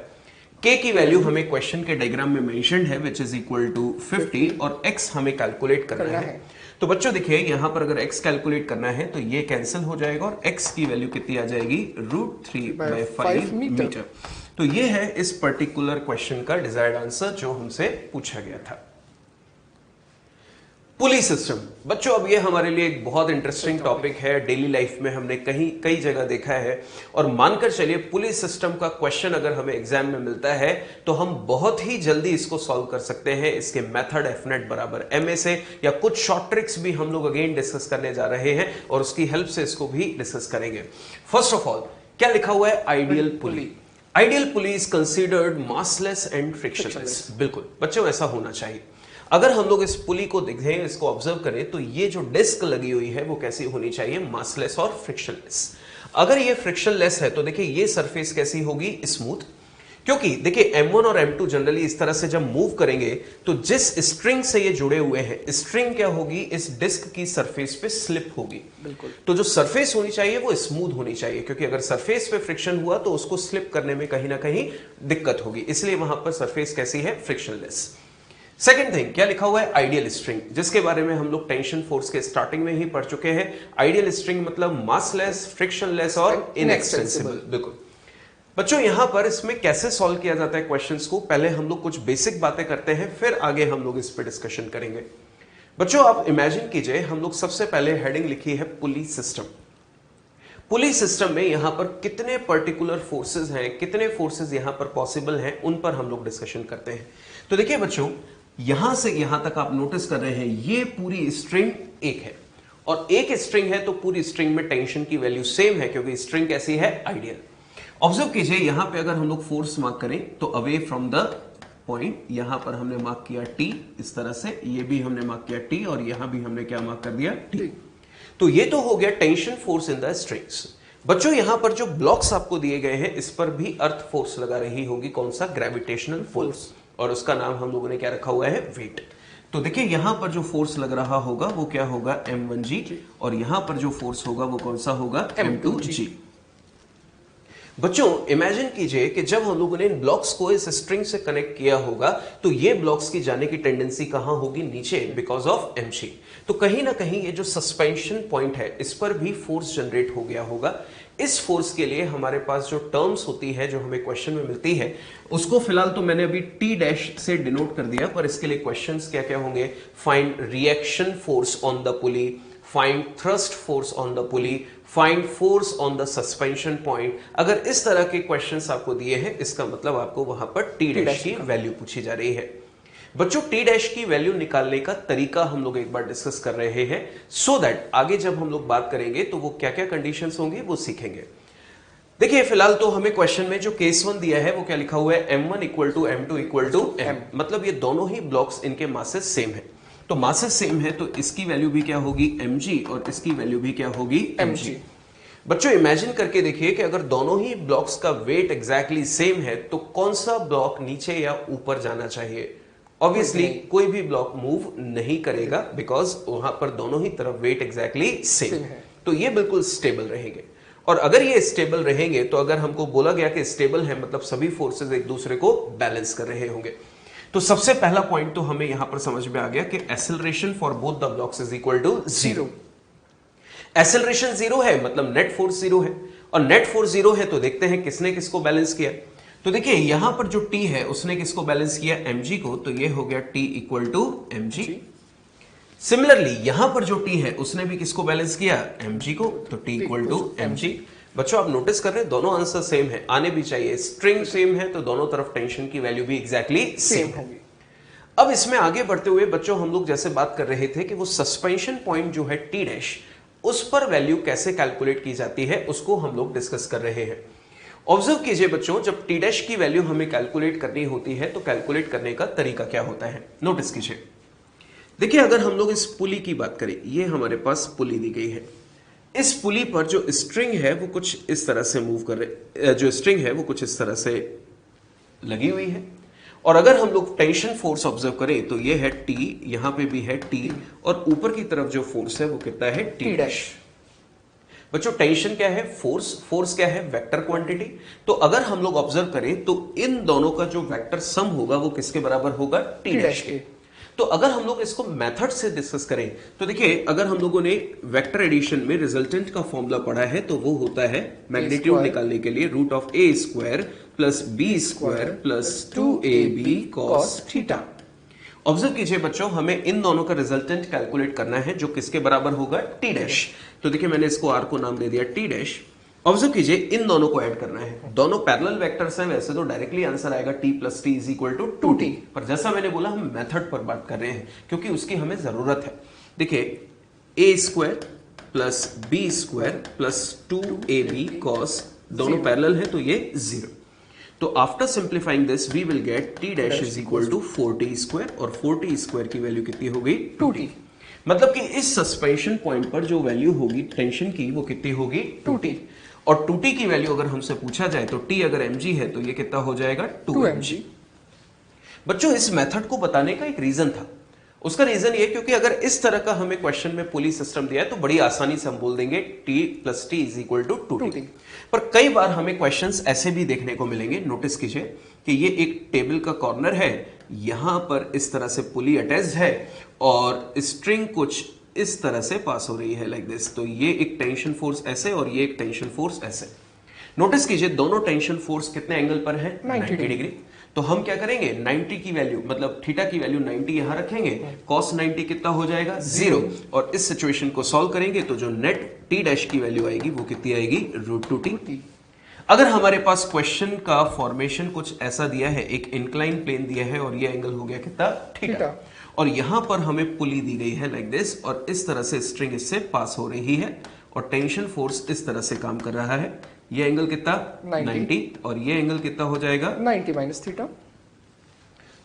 K की वैल्यू हमें क्वेश्चन के डायग्राम में मेंशन्ड है, विच इज इक्वल टू 50, और X हमें कैलकुलेट करना है। तो बच्चों देखिए, यहां पर अगर X कैलकुलेट करना है तो ये कैंसिल हो जाएगा और X की वैल्यू कितनी आ जाएगी, √3/5 मीटर। तो ये है इस पर्टिकुलर क्वेश्चन का डिजायर्ड आंसर जो हमसे पूछा गया था। पुली सिस्टम। बच्चों, अब ये हमारे लिए एक बहुत इंटरेस्टिंग टॉपिक है। डेली लाइफ में हमने कई जगह देखा है, और मानकर चलिए पुली सिस्टम का क्वेश्चन अगर हमें एग्जाम में मिलता है तो हम बहुत ही जल्दी इसको सॉल्व कर सकते हैं। इसके मेथड एफनेट बराबर MA से, या कुछ शॉर्ट ट्रिक्स भी हम लोग अगेन डिस्कस करने जा रहे हैं और उसकी हेल्प से इसको भी डिस्कस करेंगे। फर्स्ट ऑफ ऑल, क्या लिखा हुआ है, ideal pulley. Ideal pulley is considered massless and frictionless. बिल्कुल बच्चों, ऐसा होना चाहिए। अगर हम लोग इस पुली को देखें, इसको ऑब्जर्व करें, तो ये जो डिस्क लगी हुई है वो कैसी होनी चाहिए, मासलेस और फ्रिक्शनलेस। अगर ये फ्रिक्शनलेस है तो देखिए ये सरफेस कैसी होगी, स्मूथ। क्योंकि देखिए M1 और M2 जनरली इस तरह से जब मूव करेंगे तो जिस स्ट्रिंग से ये जुड़े हुए हैं, स्ट्रिंग क्या होगी, इस डिस्क की सरफेस पे स्लिप होगी। बिल्कुल। तो जो सरफेस होनी चाहिए वो स्मूथ होनी चाहिए, क्योंकि अगर सरफेस पे फ्रिक्शन हुआ तो उसको स्लिप करने में कहीं ना कहीं दिक्कत होगी, इसलिए वहां पर सरफेस कैसी है, फ्रिक्शनलेस। सेकेंड थिंग, क्या लिखा हुआ है, आइडियल स्ट्रिंग, जिसके बारे में हम लोग टेंशन फोर्स के स्टार्टिंग में ही पढ़ चुके हैं। आइडियल स्ट्रिंग मतलब मासलेस, फ्रिक्शनलेस और इनएक्सटेंसिबल। बिल्कुल बच्चों, यहां पर इसमें कैसे सॉल्व किया जाता है क्वेश्चंस को, पहले हम लोग कुछ बेसिक बातें करते हैं, फिर आगे हम लोग इस पर डिस्कशन करेंगे। बच्चों, आप इमेजिन कीजिए, हम लोग सबसे पहले हेडिंग लिखी है पुली सिस्टम। पुली सिस्टम में यहां पर कितने पर्टिकुलर फोर्सेस हैं, कितने फोर्सेस यहां पर पॉसिबल हैं, उन पर हम लोग डिस्कशन करते हैं। तो देखिए बच्चों, यहां से यहां तक आप नोटिस कर रहे हैं ये पूरी स्ट्रिंग एक है, और एक स्ट्रिंग है तो पूरी स्ट्रिंग में टेंशन की वैल्यू सेम है, क्योंकि स्ट्रिंग कैसी है, आइडियल। ऑब्जर्व कीजिए, यहां पे अगर हम लोग फोर्स मार्क करें तो अवे फ्रॉम द पॉइंट, यहां पर हमने मार्क किया T इस तरह से, ये भी हमने मार्क किया T, और यहां भी हमने क्या मार्क कर दिया, T। तो ये तो हो गया tension force in the strings. बच्चों, यहां पर जो ब्लॉक्स आपको दिए गए हैं इस पर भी अर्थ फोर्स लगा रही होगी, कौन सा, ग्रेविटेशनल फोर्स, और उसका नाम हम लोगों ने क्या रखा हुआ है, वेट। तो देखिए यहां पर जो फोर्स लग रहा होगा वो क्या होगा, M1G, और यहां पर जो फोर्स होगा वो कौन सा होगा, M2G। बच्चों, इमेजिन कीजिए कि जब हम लोगों ने इन ब्लॉक्स को इस स्ट्रिंग से कनेक्ट किया होगा तो ये ब्लॉक्स की जाने की टेंडेंसी कहां होगी, नीचे, बिकॉज ऑफ mg। तो कहीं ना कहीं ये जो सस्पेंशन पॉइंट है इस पर भी फोर्स जनरेट हो गया होगा। इस फोर्स के लिए हमारे पास जो टर्म्स होती है, जो हमें क्वेश्चन में मिलती है, उसको फिलहाल तो मैंने अभी T' से डिनोट कर दिया, पर इसके लिए क्वेश्चंस क्या क्या होंगे, find reaction force on the pulley, find thrust force on the pulley, find force on the suspension point. अगर इस तरह के क्वेश्चंस आपको दिए हैं, इसका मतलब आपको वहां पर T' की वैल्यू पूछी जा रही है। बच्चों, T' की वैल्यू निकालने का तरीका हम लोग एक बार डिस्कस कर रहे हैं, सो दैट आगे जब हम लोग बात करेंगे तो वो क्या क्या कंडीशंस होंगी वो सीखेंगे। देखिए फिलहाल तो हमें क्वेश्चन में जो केस 1 दिया है वो क्या लिखा हुआ है, M1 equal to M2 equal to M, मतलब ये दोनों ही ब्लॉक्स, इनके मासेस सेम है। तो मासेस सेम है तो इसकी वैल्यू भी क्या होगी, mg, और इसकी वैल्यू भी क्या होगी, mg। बच्चों, इमेजिन करके देखिए कि अगर दोनों ही ब्लॉक्स का वेट एग्जैक्टली सेम है तो कौन सा ब्लॉक नीचे या ऊपर जाना चाहिए। ऑब्वियसली कोई भी ब्लॉक मूव नहीं करेगा, बिकॉज वहां पर दोनों ही तरफ वेट एग्जैक्टली सेम है, तो ये बिल्कुल स्टेबल रहेंगे। और अगर ये स्टेबल रहेंगे तो अगर हमको बोला गया कि स्टेबल है मतलब सभी फोर्सेस एक दूसरे को बैलेंस कर रहे होंगे। तो सबसे पहला पॉइंट तो हमें यहां पर समझ में आ गया कि acceleration for both the blocks is equal to 0। Acceleration 0 है मतलब नेट फोर्स 0 है, और नेट फोर्स 0 है तो देखते हैं किसने किसको बैलेंस किया। तो देखिए यहां पर जो T है उसने किसको बैलेंस किया, mg को, तो ये हो गया T equal to mg। Similarly यहां पर जो T है उसने भी किसको बैलेंस किया, mg को, तो T इक्वल टू mg। बच्चों आप नोटिस कर रहे हैं दोनों आंसर सेम है, आने भी चाहिए। स्ट्रिंग सेम है तो दोनों तरफ टेंशन की वैल्यू भी एग्जैक्टली सेम होगी। अब इसमें आगे बढ़ते हुए बच्चों हम लोग जैसे बात कर रहे थे कि वो सस्पेंशन पॉइंट जो है टी डैश, उस पर वैल्यू कैसे कैलकुलेट की जाती है उसको हम लोग डिस्कस कर रहे हैं। ऑब्जर्व कीजिए बच्चों, जब टी डैश की वैल्यू हमें कैलकुलेट करनी होती है तो कैलकुलेट करने का तरीका क्या होता है, नोटिस कीजिए। देखिए अगर हम लोग इस पुली की बात करें, ये हमारे पास पुली दी गई है। इस पुली पर जो स्ट्रिंग है वो कुछ इस तरह से मूव कर रहे, जो स्ट्रिंग है वो कुछ इस तरह से लगी हुई है। और अगर हम लोग टेंशन फोर्स ऑब्जर्व करें तो ये है टी, यहां पे भी है टी, और ऊपर की तरफ जो फोर्स है वो कितना है, टी डैश। बच्चों टेंशन क्या है, फोर्स, फोर्स क्या है, वेक्टर क्वांटिटी। तो अगर हम लोग ऑब्जर्व करें तो इन दोनों का जो वेक्टर सम होगा वो किसके बराबर होगा, टी डैश के। तो अगर हम लोग इसको मेथड से डिस्कस करें तो देखिए अगर हम लोगों ने वेक्टर एडिशन में रिजल्टेंट का फॉर्मूला पढ़ा है तो वो होता है मैग्नीट्यूड निकालने के लिए root of a square plus B square plus 2ab cos theta. Observe कीजिए बच्चों, हमें इन दोनों का रिजल्टेंट कैलकुलेट करना है जो किसके बराबर होगा, टी डैश। तो देखिए मैंने इसको आर को नाम दे दिया टी डैश। ऑब्जर्व कीजिए इन दोनों को ऐड करना है, दोनों पैरेलल वेक्टर्स हैं, वैसे तो डायरेक्टली आंसर आएगा t plus T is equal to 2t, पर जैसा मैंने बोला हम मेथड पर बात कर रहे हैं क्योंकि उसकी हमें जरूरत है। देखिए A square plus B square plus 2ab cos, दोनों पैरेलल है तो ये 0। तो after simplifying this we will get t dash is equal to 4t square, और 4t स्क्वायर की वैल्यू कितनी हो गई, 2t। मतलब कि इस सस्पेंशन पॉइंट पर जो वैल्यू होगी टेंशन की वो कितनी होगी, 2t। और 2t की वैल्यू अगर हमसे पूछा जाए तो t अगर mg है तो ये कितना हो जाएगा, 2mg। बच्चों इस मेथड को बताने का एक रीजन था, उसका रीजन ये क्योंकि अगर इस तरह का हमें क्वेश्चन में पुली सिस्टम दिया है तो बड़ी आसानी से हम बोल देंगे t plus T is equal to 2t। पर कई बार हमें क्वेश्चंस ऐसे भी देखने को मिलेंगे, नोटिस कीजिए कि ये एक टेबल का कॉर्नर है, यहां पर इस तरह से पुली अटैच्ड है और स्ट्रिंग कुछ इस तरह से पास हो रही है लाइक दिस। तो ये एक टेंशन फोर्स ऐसे और ये एक टेंशन फोर्स ऐसे। नोटिस कीजिए दोनों टेंशन फोर्स कितने एंगल पर है, 90 डिग्री। तो हम क्या करेंगे, 90 की वैल्यू मतलब थीटा की वैल्यू 90 यहां रखेंगे, cos 90 कितना हो जाएगा, 0। और इस सिचुएशन को सॉल्व करेंगे तो जो नेट t डैश की वैल्यू आएगी वो कितनी आएगी, √2t। अगर हमारे पास क्वेश्चन का फॉर्मेशन कुछ ऐसा दिया है, एक इंक्लाइन प्लेन दिया है और ये एंगल हो गया कितना, थीटा, और यहां पर हमें पुली दी गई है लाइक दिस, और इस तरह से स्ट्रिंग इससे पास हो रही है और टेंशन फोर्स इस तरह से काम कर रहा है। ये एंगल कितना, 90, और ये एंगल कितना हो जाएगा, 90 माइनस थीटा।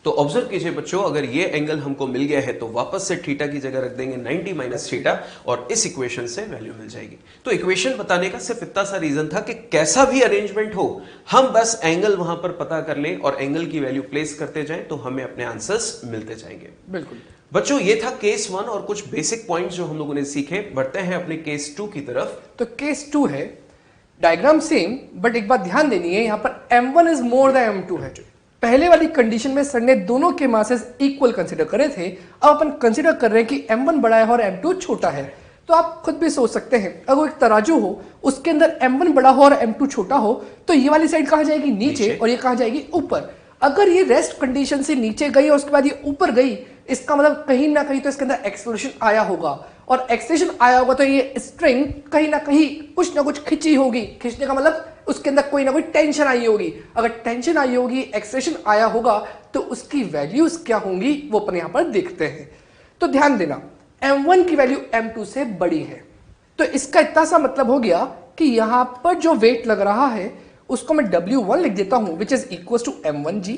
तो ऑब्जर्व कीजिए बच्चों, अगर ये एंगल हमको मिल गया है तो वापस से थीटा की जगह रख देंगे 90 माइनस थीटा और इस इक्वेशन से वैल्यू मिल जाएगी। तो इक्वेशन बताने का सिर्फ इतना सा रीजन था कि कैसा भी अरेंजमेंट हो हम बस एंगल वहां पर पता कर लें और एंगल की वैल्यू प्लेस करते जाएं तो हमें अपने आंसर्स मिलते जाएंगे। बिल्कुल बच्चों ये था केस 1 और कुछ बेसिक पॉइंट्स जो हम लोगों ने सीखे। बढ़ते हैं अपने केस 2 की तरफ। तो केस 2 है, डायग्राम सेम, बट एक बात ध्यान देनी है, यहां पर m1 is more than m2 है। पहले वाली कंडीशन में सर ने दोनों के मासेस इक्वल कंसीडर करे थे, अब अपन कंसीडर कर रहे हैं कि m1 बड़ा है और m2 छोटा है। तो आप खुद भी सोच सकते हैं, अगर एक तराजू हो उसके अंदर m1 बड़ा हो और m2 छोटा हो तो ये वाली साइड कहां जाएगी, नीचे, और ये कहां जाएगी, ऊपर। अगर ये रेस्ट कंडीशन से नीचे गई और उसके बाद ये ऊपर गई, इसका मतलब कहीं ना कहीं तो इसके अंदर एक्सेलरेशन आया होगा, और एक्सेलरेशन आया होगा तो ये स्ट्रिंग कहीं ना कहीं कुछ ना कुछ खिंची होगी। खींचने का मतलब उसके अंदर कोई ना कोई टेंशन आई होगी। अगर टेंशन आई होगी, एक्सेलरेशन आया होगा, तो उसकी वैल्यूज क्या होंगी वो अपन यहां पर देखते हैं। तो ध्यान देना, m1 की वैल्यू m2 से बड़ी है, तो इसका इतना सा मतलब हो गया कि यहां पर जो वेट लग रहा है उसको मैं W1 लिख देता हूं, which is equal to m1g।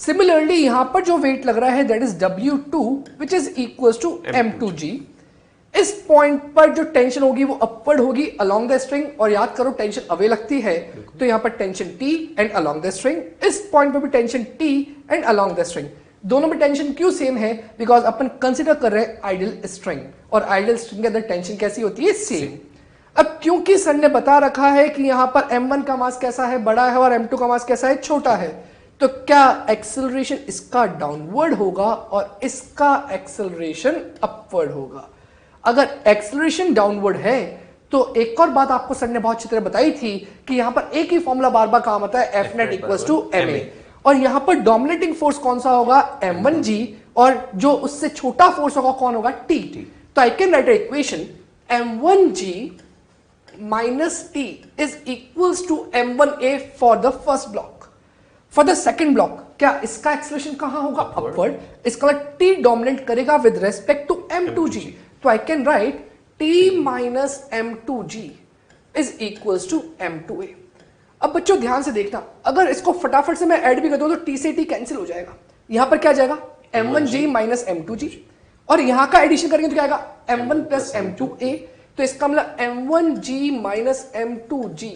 Similarly यहां पर जो वेट लग रहा है that is W2 which is equal to m2g। इस पॉइंट पर जो टेंशन होगी वो अपवर्ड होगी अलोंग द स्ट्रिंग, और याद करो टेंशन अवे लगती है तो यहां पर tension T and along the string, इस पॉइंट पर भी tension T and along the string. दोनों में टेंशन क्यों सेम है, बिकॉज अपन कंसीडर कर रहे हैं आइडियल स्ट्रिंग, और आइडियल स्ट्रिंग के अंदर टेंशन कैसी होती है, सेम। अब क्योंकि सर ने बता रखा है कि यहां पर m1 का मास कैसा है, बड़ा है, और m2 का मास कैसा है, छोटा है, तो क्या एक्सेलरेशन इसका डाउनवर्ड होगा और इसका एक्सेलरेशन अपवर्ड होगा। अगर एक्सेलरेशन डाउनवर्ड है तो एक और बात आपको सर ने बहुत अच्छी तरह बताई थी कि यहां पर एक ही फॉर्मूला बार बार काम आता है, F net equal to M A, और यहां पर डोमिनेटिंग फोर्स कौन सा होगा, m1g, और जो उससे छोटा फोर्स होगा कौन होगा, T। तो I can right equation m1g minus t is equals to m1a for the first block. For the second block, क्या इसका एक्सेलरेशन कहां होगा? अपवर्ड. इसका मतलब t डोमिनेट करेगा विद रेस्पेक्ट टू m2g. तो I can write t minus m2g is equals to m2a. अब बच्चों ध्यान से देखना, अगर इसको फटाफट से मैं ऐड भी कर दूं तो t से t कैंसिल हो जाएगा. यहां पर क्या जाएगा? m1g माइनस m2g, और यहां का एडिशन करेंगे तो क्या आएगा? m1 plus m2a. तो इसका मतलब m1g minus m2g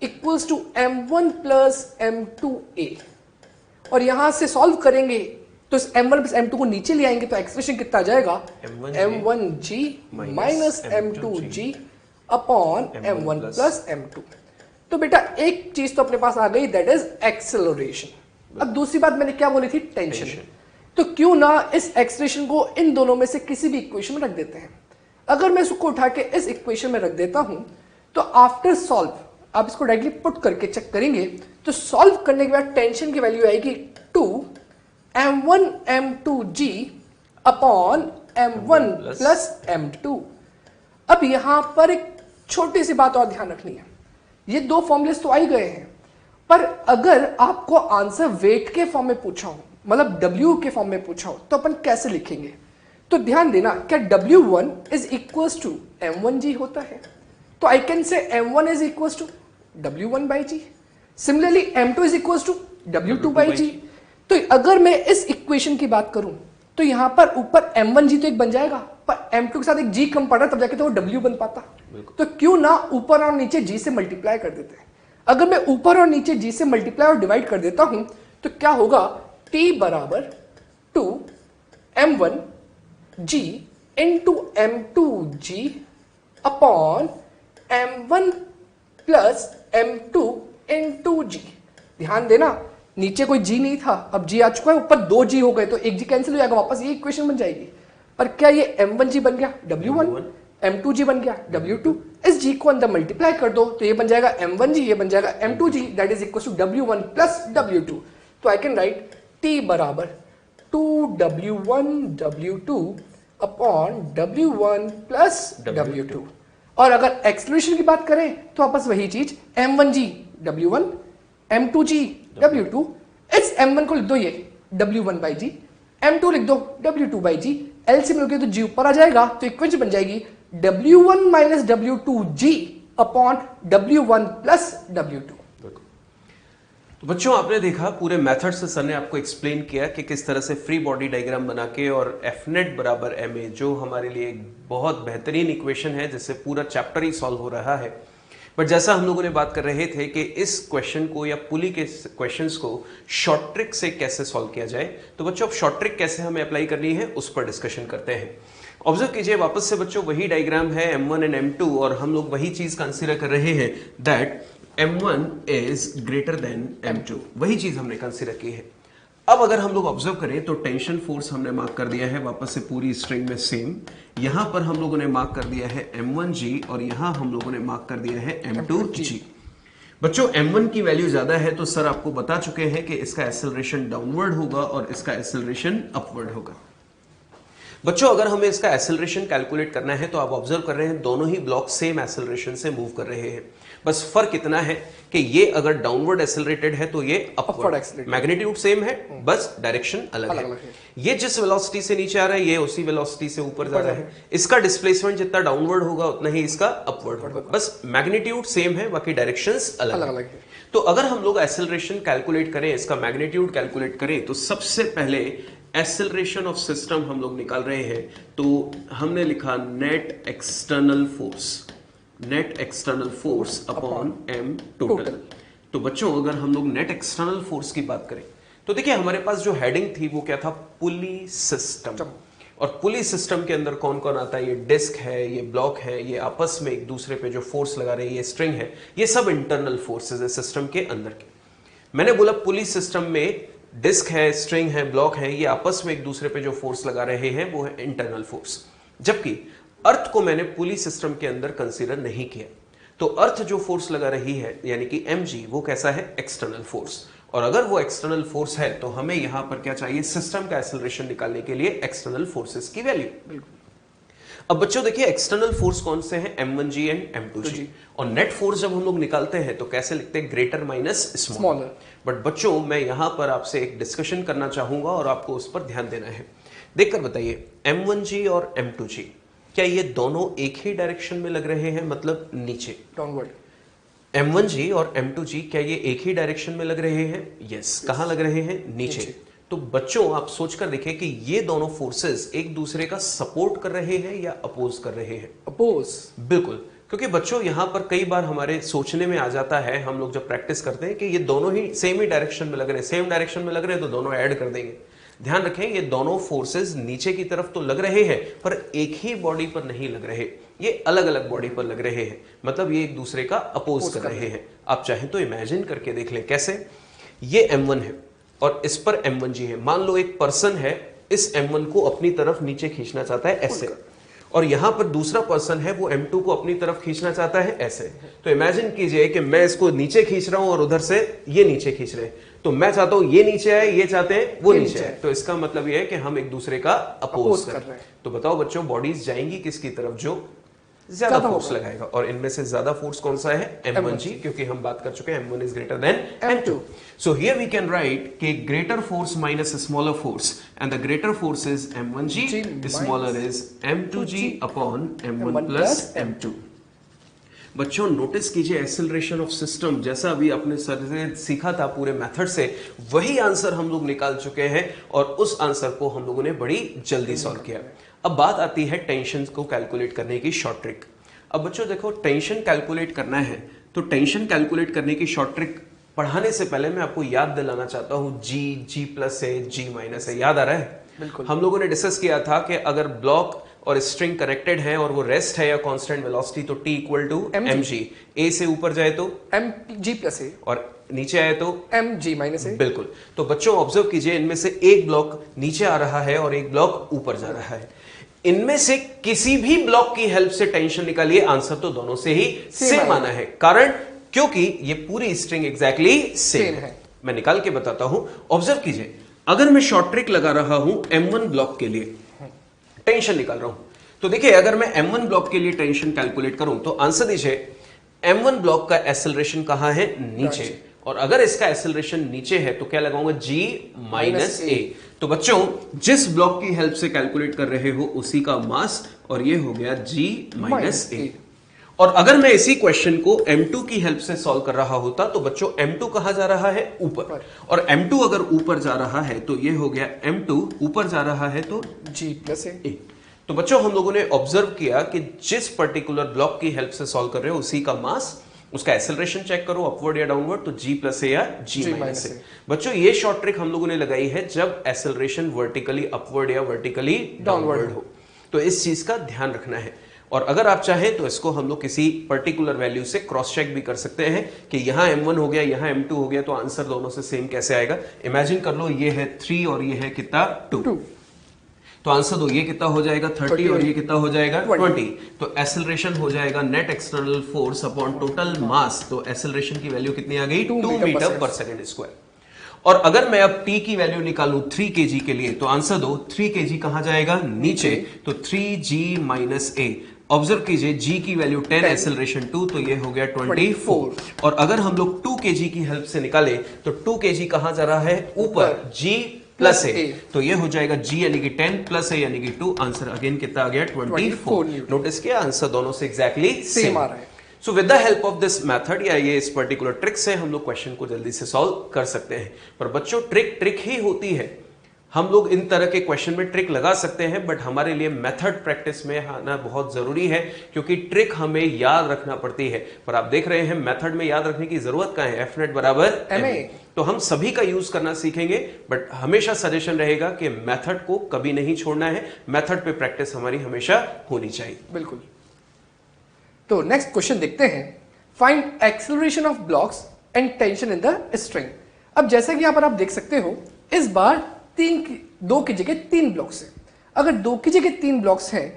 equals to m1 plus m2a. और यहां से सॉल्व करेंगे तो इस m1 प्लस m2 को नीचे ले आएंगे तो एक्सप्रेशन कितना आ जाएगा? m1g minus m2g upon m1 plus m2. तो बेटा एक चीज तो अपने पास आ गई, दैट इज एक्सेलरेशन. अब दूसरी बात मैंने क्या बोली थी? टेंशन. तो क्यों ना इस एक्सप्रेशन को इन दोनों में से किसी भी इक्वेशन में रख देते हैं. अगर मैं इसको उठा के इस इक्वेशन में रख देता हूं तो आफ्टर सॉल्व आप इसको डायरेक्टली पुट करके चेक करेंगे तो सॉल्व करने के बाद टेंशन की वैल्यू आएगी 2 m1 m2g upon m1 plus m2. अब यहां पर एक छोटी सी बात और ध्यान रखनी है. ये दो फॉर्मूलेस तो आ ही गए हैं, पर अगर आपको आंसर वेट के फॉर्म में पूछा हो, मतलब W के फॉर्म में पूछा हो, तो अपन कैसे लिखेंगे? तो ध्यान देना, क्या W1 is equals to M1g होता है? तो I can say M1 is equals to W1 by G. Similarly M2 is equals to W2 by G. तो अगर मैं इस इक्वेशन की बात करूं तो यहां पर ऊपर M1g तो एक बन जाएगा, पर M2 के साथ एक g कम पड़ रहा है, तब जाके तो वो W बन पाता. तो क्यों ना ऊपर और नीचे g से मल्टीप्लाई कर देते हैं. अगर मैं ऊपर और नीचे g से मल्टीप्लाई और डिवाइड कर देता हूं तो क्या होगा? t बराबर 2 m1 g into m2g upon m1 plus m2 into g. ध्यान देना, नीचे कोई g नहीं था, अब g आ चुका है, ऊपर 2 g हो गए तो एक g कैंसिल हो जाएगा, वापस ये इक्वेशन बन जाएगी. पर क्या ये m1g बन गया w1, m2g बन गया w2. इस g को अंदर मल्टीप्लाई कर दो तो ये बन जाएगा m1g, ये बन जाएगा m2g, that is equal to w1 plus w2. तो आई कैन राइट t बराबर 2w1 w2 upon w1 plus w2. और अगर एक्सेलरेशन की बात करें तो वापस वही चीज, m1g w1 m2g w2. इस m1 को लिख दो ये w1 बाई जी, m2 लिख दो w2 बाई जी. एलसीएम लोगे तो g ऊपर आ जाएगा, तो इक्वेशन बन जाएगी w1 minus w2g upon w1 plus w2. तो बच्चों आपने देखा पूरे मेथड से सर ने आपको एक्सप्लेन किया कि किस तरह से फ्री बॉडी डायग्राम बना के और एफनेट बराबर ma, जो हमारे लिए एक बहुत बेहतरीन इक्वेशन है जिससे पूरा चैप्टर ही सॉल्व हो रहा है. बट जैसा हम लोगों ने बात कर रहे थे कि इस क्वेश्चन को या पुली के क्वेश्चंस को शॉर्ट ट्रिक से कैसे सॉल्व किया जाए, तो बच्चों अब शॉर्ट ट्रिक कैसे हमें अप्लाई करनी है उस पर डिस्कशन करते हैं. ऑब्जर्व कीजिए वापस से बच्चों, वही डायग्राम है m1 एंड m2 और हम लोग वही चीज कंसीडर कर रहे हैं that m1 is greater than m2. वही चीज हमने कंसीडर की है. अब अगर हम लोग ऑब्जर्व करें तो टेंशन फोर्स हमने मार्क कर दिया है वापस से पूरी स्ट्रिंग में सेम. यहां पर हम लोगों ने मार्क कर दिया है m1g और यहां हम लोगों ने मार्क कर दिया है m2g. बच्चों m1 की वैल्यू ज्यादा है तो सर आपको बता चुके हैं कि इसका एक्सेलरेशन डाउनवर्ड होगा और इसका एक्सेलरेशन अपवर्ड होगा. बच्चों अगर हमें इसका एक्सेलरेशन कैलकुलेट करना है तो आप ऑब्जर्व कर रहे हैं दोनों ही ब्लॉक सेम एक्सेलरेशन से मूव कर रहे हैं. बस फर्क इतना है कि ये अगर डाउनवर्ड एक्सेलरेटेड है तो ये अपवर्ड एक्सेलरेटेड. मैग्नीट्यूड सेम है, बस डायरेक्शन अलग है. ये जिस वेलोसिटी से नीचे आ रहा है ये उसी वेलोसिटी से ऊपर जा रहा है. इसका डिस्प्लेसमेंट जितना डाउनवर्ड होगा उतना ही इसका अपवर्ड होगा. बस मैग्नीट्यूड सेम है, बाकी डायरेक्शंस अलग अलग है. तो अगर हम लोग एक्सेलरेशन कैलकुलेट करें, इसका मैग्नीट्यूड कैलकुलेट करें, तो सबसे पहले एक्सेलरेशन ऑफ सिस्टम हम लोग निकाल रहे हैं. तो हमने लिखा net external force upon m total. तो बच्चों अगर हम लोग नेट एक्सटर्नल फोर्स की बात करें तो देखिए हमारे पास जो हेडिंग थी वो क्या था? पुली सिस्टम. और पुली सिस्टम के अंदर कौन कौन आता है? ये डिस्क है, ये ब्लॉक है, ये आपस में एक दूसरे पे जो फोर्स लगा रहे हैं, ये स्ट्रिंग है, ये सब इंटरनल फोर्सेस है सिस्टम के अंदर के. मैंने बोला पुली सिस्टम में डिस्क है, स्ट्रिंग है, ब्लॉक है, ये आपस में एक दूसरे पे जो फोर्स लगा रहे हैं वो है इंटरनल फोर्स. जबकि अर्थ को मैंने पुली सिस्टम के अंदर कंसीडर नहीं किया. तो अर्थ जो फोर्स लगा रही है यानी कि mg, वो कैसा है? External force. और अगर वो एक्सटर्नल फोर्स है तो हमें यहां पर क्या चाहिए? सिस्टम का एक्सेलरेशन निकालने के लिए एक्सटर्नल फोर्सेस की वैल्यू. अब बच्चों देखिए एक्सटर्नल फोर्स कौन से हैं, M1G एंड M2G, और नेट फोर्स जब हम लोग निकालते हैं तो कैसे लिखते हैं, ग्रेटर माइनस स्मॉलर। बट बच्चों मैं यहां पर आपसे एक डिस्कशन करना चाहूंगा और आपको उस पर ध्यान देना है। देखकर बताइए M1G और M2G क्या ये दोनों एक ही डायरेक्शन में लग रहे हैं, मतलब नीचे डाउनवर्ड। M1G और M2G क्या ये एक ही डायरेक्शन में लग रहे हैं? यस। कहां लग रहे हैं? नीचे। तो बच्चों आप सोचकर देखें कि ये दोनों फोर्सेस एक दूसरे का सपोर्ट कर रहे हैं या अपोज कर रहे हैं? अपोज। बिल्कुल, क्योंकि बच्चों यहां पर कई बार हमारे सोचने में आ जाता है, हम लोग जब प्रैक्टिस करते हैं कि ये दोनों ही सेम ही डायरेक्शन में लग रहे हैं, सेम डायरेक्शन में लग रहे हैं तो दोनों ऐड कर देंगे। ध्यान रखें ये दोनों फोर्सेस नीचे की तरफ तो लग रहे हैं पर एक ही बॉडी पर नहीं लग रहे, ये अलग अलग बॉडी पर लग रहे हैं, मतलब ये एक दूसरे का अपोज कर रहे हैं। आप चाहें तो इमेजिन करके देख लें कैसे। ये M1 है और इस पर M1G है। मान लो एक पर्सन है, इस M1 को अपनी तरफ नीचे खींचना चाहता है ऐसे, और यहां पर दूसरा पर्सन है वो M2 को अपनी तरफ खींचना चाहता है ऐसे। तो इमेजिन कीजिए कि मैं इसको नीचे खींच रहा हूं और उधर से ये नीचे खींच रहे हैं, तो मैं चाहता हूं ये नीचे आए, ये चाहते हैं वो नीचे आए, तो इसका मतलब ये है कि हम एक दूसरे का अपोज कर रहे हैं। तो बताओ बच्चों बॉडीज जाएंगी किसकी तरफ, जो ज्यादा फोर्स लगाएगा, और इनमें से ज्यादा फोर्स कौन सा है? M1G, क्योंकि हम बात कर चुके हैं M1 is greater than M2। So here we can write कि greater force minus smaller force and the greater force is M1G, smaller is M2G upon M1 plus M2। बच्चों नोटिस कीजिए एक्सेलरेशन ऑफ सिस्टम, जैसा अभी आपने सर से सीखा था पूरे मेथड से, वही आंसर हम लोग निकाल चुके हैं और उस आंसर को हम लोगों ने बड़ी जल्दी सॉल्व किया। अब बात आती है टेंशन को कैलकुलेट करने की शॉर्ट ट्रिक। अब बच्चों देखो टेंशन कैलकुलेट करना है तो टेंशन कैलकुलेट करने की शॉर्ट ट्रिक पढ़ाने से पहले मैं आपको याद दिलाना चाहता हूं, G प्लस है, G माइनस है, याद आ रहा है? बिल्कुल। हम लोगों ने डिस्कस किया था कि अगर ब्लॉक और स्ट्रिंग कनेक्टेड है और वो रेस्ट है या कांस्टेंट वेलोसिटी तो T equal to mg, A से ऊपर जाए तो mg प्लस ए और नीचे आए तो mg माइनस ए। बिल्कुल। तो बच्चों ऑब्जर्व कीजिए इनमें से एक ब्लॉक नीचे आ रहा है और एक ब्लॉक ऊपर जा रहा है, इनमें से किसी भी ब्लॉक की हेल्प से टेंशन निकालिए, आंसर तो दोनों से ही सेम आना है। कारण क्योंकि ये पूरी स्ट्रिंग एग्जैक्टली सेम है। मैं निकाल के बताता हूं, ऑब्जर्व कीजिए। अगर मैं शॉर्ट ट्रिक लगा रहा हूं M1 ब्लॉक के लिए टेंशन निकाल रहा हूं, तो देखिए अगर मैं M1 ब्लॉक के लिए टेंशन कैलकुलेट करूं तो आंसर दीजिए M1 ब्लॉक का एक्सेलरेशन कहां है? नीचे, और अगर इसका एक्सेलरेशन नीचे है तो क्या लगाऊंगा? G माइनस ए। तो बच्चों जिस ब्लॉक की हेल्प से कैलकुलेट कर रहे हो उसी का मास, और ये हो गया G माइनस ए। और अगर मैं इसी क्वेश्चन को M2 की हेल्प से सॉल्व कर रहा होता तो बच्चों M2 कहां जा रहा है? ऊपर, और M2 अगर ऊपर जा रहा है तो ये हो गया M2 ऊपर जा रहा है तो G प्लस ए। तो बच्चों हम लोगों ने ऑब्जर्व किया कि जिस पर्टिकुलर ब्लॉक की हेल्प से सॉल्व कर रहे हो उसी का मास, उसका एक्सेलरेशन चेक करो अपवर्ड या डाउनवर्ड तो G प्लस ए या G माइनस ए। बच्चों ये शॉर्ट ट्रिक हम लोगों ने लगाई है जब एक्सेलरेशन वर्टिकली अपवर्ड या वर्टिकली डाउनवर्ड हो, तो इस चीज का ध्यान रखना है। और अगर आप चाहें तो इसको हम लोग किसी पर्टिकुलर वैल्यू से क्रॉस चेक भी कर सकते हैं कि यहां M1 हो गया, यहां M2 हो गया, तो आंसर दोनों से सेम कैसे आएगा। इमेजिन कर लो ये है 3 और ये है कितना 2, तो आंसर दो, ये कितना हो जाएगा 30 और ये कितना हो जाएगा 20। तो एक्सेलरेशन हो जाएगा net external force upon total mass, तो एक्सेलरेशन की वैल्यू कितनी आ गई? 2 मीटर पर सेकंड स्क्वायर। और अगर मैं अब T की वैल्यू निकालूं 3 kg के लिए तो आंसर दो 3 kg कहां जाएगा? नीचे, तो 3G माइनस ए। ऑब्जर्व कीजिए G की वैल्यू 10, एक्सेलरेशन 2, तो ये हो गया 24। और अगर हम लोग 2 kg की हेल्प से निकाले तो 2 kg कहां जा रहा है? ऊपर, G प्लस ए, तो ये हो जाएगा G यानी कि 10 प्लस ए यानी कि 2। आंसर अगेन कितना आ गया? 24। नोटिस किया आंसर दोनों से एग्जैक्टली सेम आ रहा है। So with the help of this method या ये इस पर्टिकुलर ट्रिक से हम लोग क्वेश्चन को जल्दी से सॉल्व कर सकते हैं। पर बच्चों ट्रिक ही होती है, हम लोग इन तरह के क्वेश्चन में ट्रिक लगा सकते हैं बट हमारे लिए मेथड प्रैक्टिस में आना बहुत जरूरी है क्योंकि ट्रिक हमें याद रखना पड़ती है। पर आप देख रहे हैं मेथड में याद रखने की जरूरत कहां है? F net बराबर ma। तो हम सभी का यूज करना सीखेंगे बट हमेशा सजेशन रहेगा कि मेथड को कभी नहीं छोड़ना है, मेथड पे प्रैक्टिस हमारी हमेशा होनी चाहिए। बिल्कुल। तो नेक्स्ट क्वेश्चन देखते हैं, find acceleration of blocks and tension in the string. अब जैसा कि यहां पर आप देख सकते हो, इस बार 2 की जगह 3 ब्लॉक्स हैं। अगर 2 की जगह 3 ब्लॉक्स हैं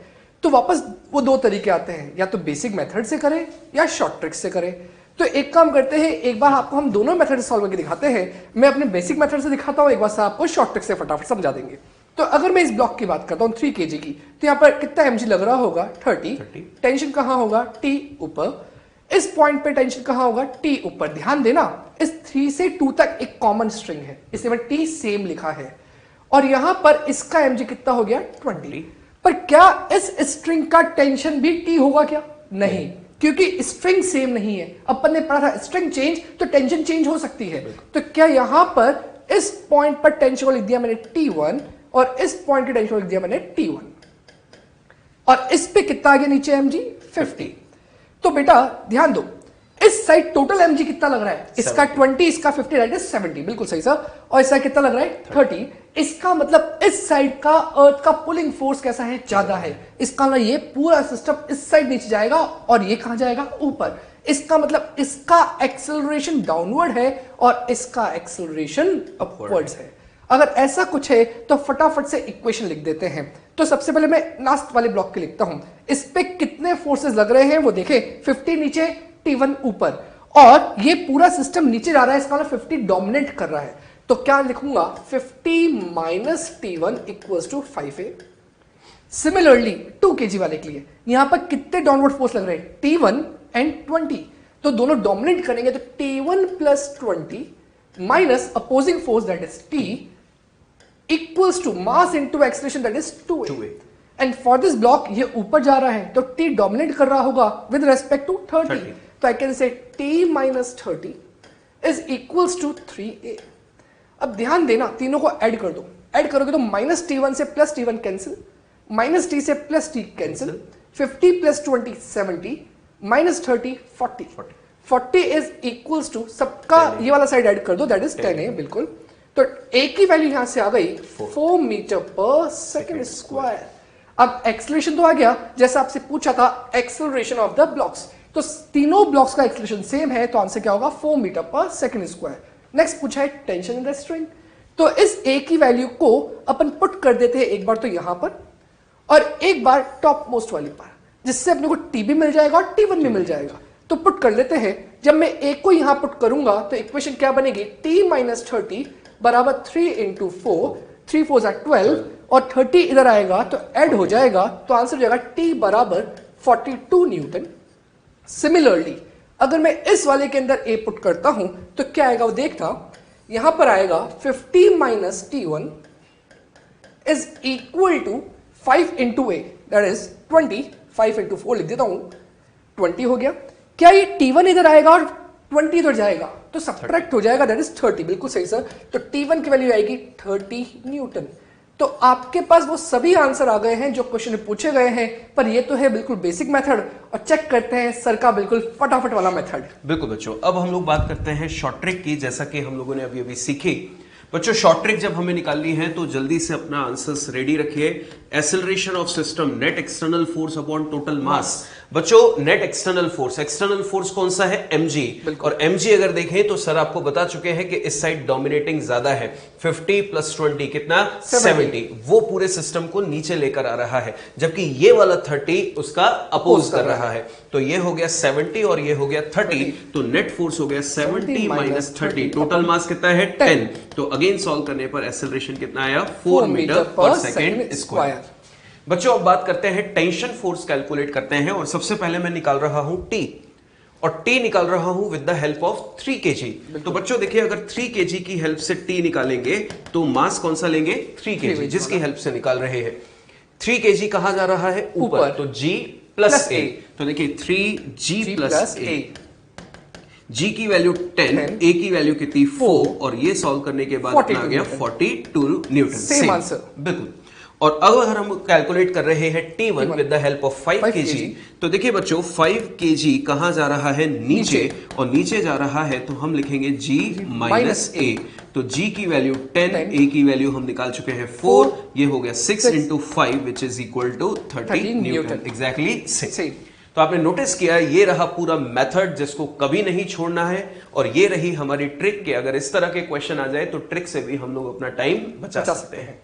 तो वापस वो 2 तरीके आते हैं, या तो बेसिक मेथड से करें या शॉर्ट ट्रिक से करें। तो एक काम करते हैं, एक बार आपको हम दोनों मेथड से सॉल्व करके दिखाते हैं। मैं अपने बेसिक मेथड से दिखाता हूं, एक बार से आपको शॉर्ट ट्रिक से फटाफट समझा देंगे। तो अगर मैं इस ब्लॉक की बात करता हूँ 3 kg की, तो यहाँ पर कितना mg लग रहा होगा 30। टेंशन कहाँ होगा t ऊपर, इस पॉइंट पे टेंशन कहाँ होगा t ऊपर। ध्यान देना इस 3 से 2 तक एक कॉमन स्ट्रिंग है, इसलिए मैं t सेम लिखा है, और यहां पर इसका mg कितना हो गया 20। पर क्या इस स्ट्रिंग का टेंशन भी t होगा क्या? नहीं, क्योंकि स्ट्रिंग सेम नहीं है। अपन ने पढ़ा था स्ट्रिंग चेंज तो टेंशन चेंज हो सकती है। तो क्या यहां पर इस पॉइंट पर टेंशन को लिख दिया मैंने T1 और इस पॉइंट की टेंशन को लिख दिया मैंने T1, और इस पे कितना आ गया नीचे mg 50। तो बेटा ध्यान दो, इस साइड टोटल mg कितना लग रहा है, इसका 20, इसका 50, दैट इज 70, बिल्कुल सही सर। और इस साइड कितना लग रहा है 30। इसका मतलब इस साइड का अर्थ का पुलिंग फोर्स कैसा है, ज्यादा है। इसका मतलब ये पूरा सिस्टम इस साइड नीचे जाएगा और ये कहां जाएगा ऊपर। इसका मतलब इसका एक्सेलरेशन डाउनवर्ड है और इसका एक्सेलरेशन अपवर्ड्स है। अगर ऐसा कुछ है तो फटाफट से इक्वेशन लिख देते हैं। तो सबसे पहले मैं लास्ट वाले ब्लॉक के लिखता हूं, इस पे कितने फोर्सेस लग रहे हैं वो देखें। 50 नीचे, T1 ऊपर, और ये पूरा सिस्टम नीचे जा रहा है, इसका मतलब 50 डोमिनेट कर रहा है। तो क्या लिखूंगा 50 minus T1 equals to 5a। Similarly 2 kg वाले के लिए यहां पर कितने डाउनवर्ड फोर्स लग रहे हैं, T1 एंड 20। तो दोनों डोमिनेट करेंगे तो T1 plus 20 minus opposing force that is T equals to mass into acceleration that is 2a। And for this block ये ऊपर जा रहा है तो T डोमिनेट कर रहा होगा विद रेस्पेक्ट टू 30। तो I can say T minus 30 is equals to 3a। अब ध्यान देना, तीनों को ऐड कर दो, ऐड करोगे तो माइनस T1 से plus T1 cancel, minus T से plus T cancel, 50 plus 20 70, minus 30 40 is equals to, सबका ये वाला साइड ऐड कर दो दैट इज 10a। बिल्कुल, तो a की वैल्यू यहां से आ गई 4 मीटर पर सेकेंड स्क्वायर। अब एक्सेलरेशन तो आ गया, जैसा आपसे पूछा था एक्सेलरेशन ऑफ द ब्लॉक्स, तो तीनों ब्लॉक्स का एक्सेलरेशन सेम है, तो आंसर क्या होगा 4 मीटर पर सेकेंड स्क्वायर। नेक्स्ट पूछा है टेंशन इन द स्ट्रिंग, तो इस a की वैल्यू को अपन पुट कर देते हैं एक बार तो यहां पर और एक बार टॉप मोस्ट वाली पर, जिससे अपने को t भी मिल जाएगा और T1 भी मिल जाएगा। तो पुट कर लेते हैं, जब मैं a को यहां पुट करूंगा तो इक्वेशन क्या बनेगी, t माइनस 30 बराबर 3 इंटू 4, 3 4 12, और 30 इधर आएगा तो ऐड हो जाएगा, तो आंसर हो जाएगा t बराबर 42 न्यूटन। सिमिलरली अगर मैं इस वाले के अंदर a पुट करता हूं तो क्या आएगा वो देखना, यहां पर आएगा 50 minus T1 is equal to 5 into a that is 20, 5 into 4 लिख देता हूं, 20 हो गया। क्या ये T1 इधर आएगा और 20 इधर जाएगा तो सब्ट्रैक्ट हो जाएगा दैट इज 30, बिल्कुल सही सर। तो T1 की वैल्यू आएगी 30 न्यूटन। तो आपके पास वो सभी आंसर आ गए हैं जो क्वेश्चन में पूछे गए हैं, पर ये तो है बिल्कुल बेसिक मेथड, और चेक करते हैं सर का बिल्कुल फटाफट वाला मेथड। बिल्कुल बच्चों, अब हम लोग बात करते हैं शॉर्ट ट्रिक की, जैसा कि हम लोगों ने अभी अभी सीखी। बच्चों शॉर्ट ट्रिक जब हमें निकालनी है तो जल्दी से अपना आंसर्स रेडी रखिए। Acceleration of system, net external force upon total mass. बच्चों नेट एक्सटर्नल फोर्स कौन सा है, mg, और mg अगर देखें तो सर आपको बता चुके हैं कि इस साइड डोमिनेटिंग ज्यादा है, 50 प्लस 20 कितना 70, वो पूरे सिस्टम को नीचे लेकर आ रहा है, जबकि ये वाला 30 उसका अपोज कर रहा है। तो ये हो गया 70 और ये हो गया 30, तो नेट फोर्स हो गया 70 माइनस 30, टोटल मास कितना है 10। तो अगेन सॉल्व करने पर एक्सेलरेशन कितना आया 4 मीटर पर सेकेंड स्क्वायर। बच्चों अब बात करते हैं टेंशन फोर्स कैलकुलेट करते हैं, और सबसे पहले मैं निकाल रहा हूं T, और T निकाल रहा हूं with the help of 3 kg। तो बच्चों देखिए अगर 3 kg की हेल्प से T निकालेंगे तो मास कौन सा लेंगे 3 kg, जिसकी हेल्प से निकाल रहे हैं। 3 kg कहां जा रहा है ऊपर, तो G प्लस A। तो देखिए 3G प्लस A, G की वैल्यू 10, A की वैल्यू कितनी 4, और ये सॉल्व करने के बाद आ गया 42 न्यूटन। सेम आंसर बिल्कुल। और अगर हम कैलकुलेट कर रहे हैं T1 with the help of 5 kg, तो देखिए बच्चों 5 kg कहां जा रहा है नीचे, और नीचे जा रहा है तो हम लिखेंगे G माइनस A। तो G की वैल्यू 10, A की वैल्यू हम निकाल चुके हैं 4, ये हो गया 6 into 5 which is equal to 30 newton, exactly 6। तो आपने नोटिस किया ये रहा पूरा मेथड जिसको कभी नहीं छोड़ना है, और ये रही हमारी ट्रिक कि अगर इस तरह के क्वेश्चन आ जाए तो ट्रिक से भी हम लोग अपना टाइम बचा सकते हैं।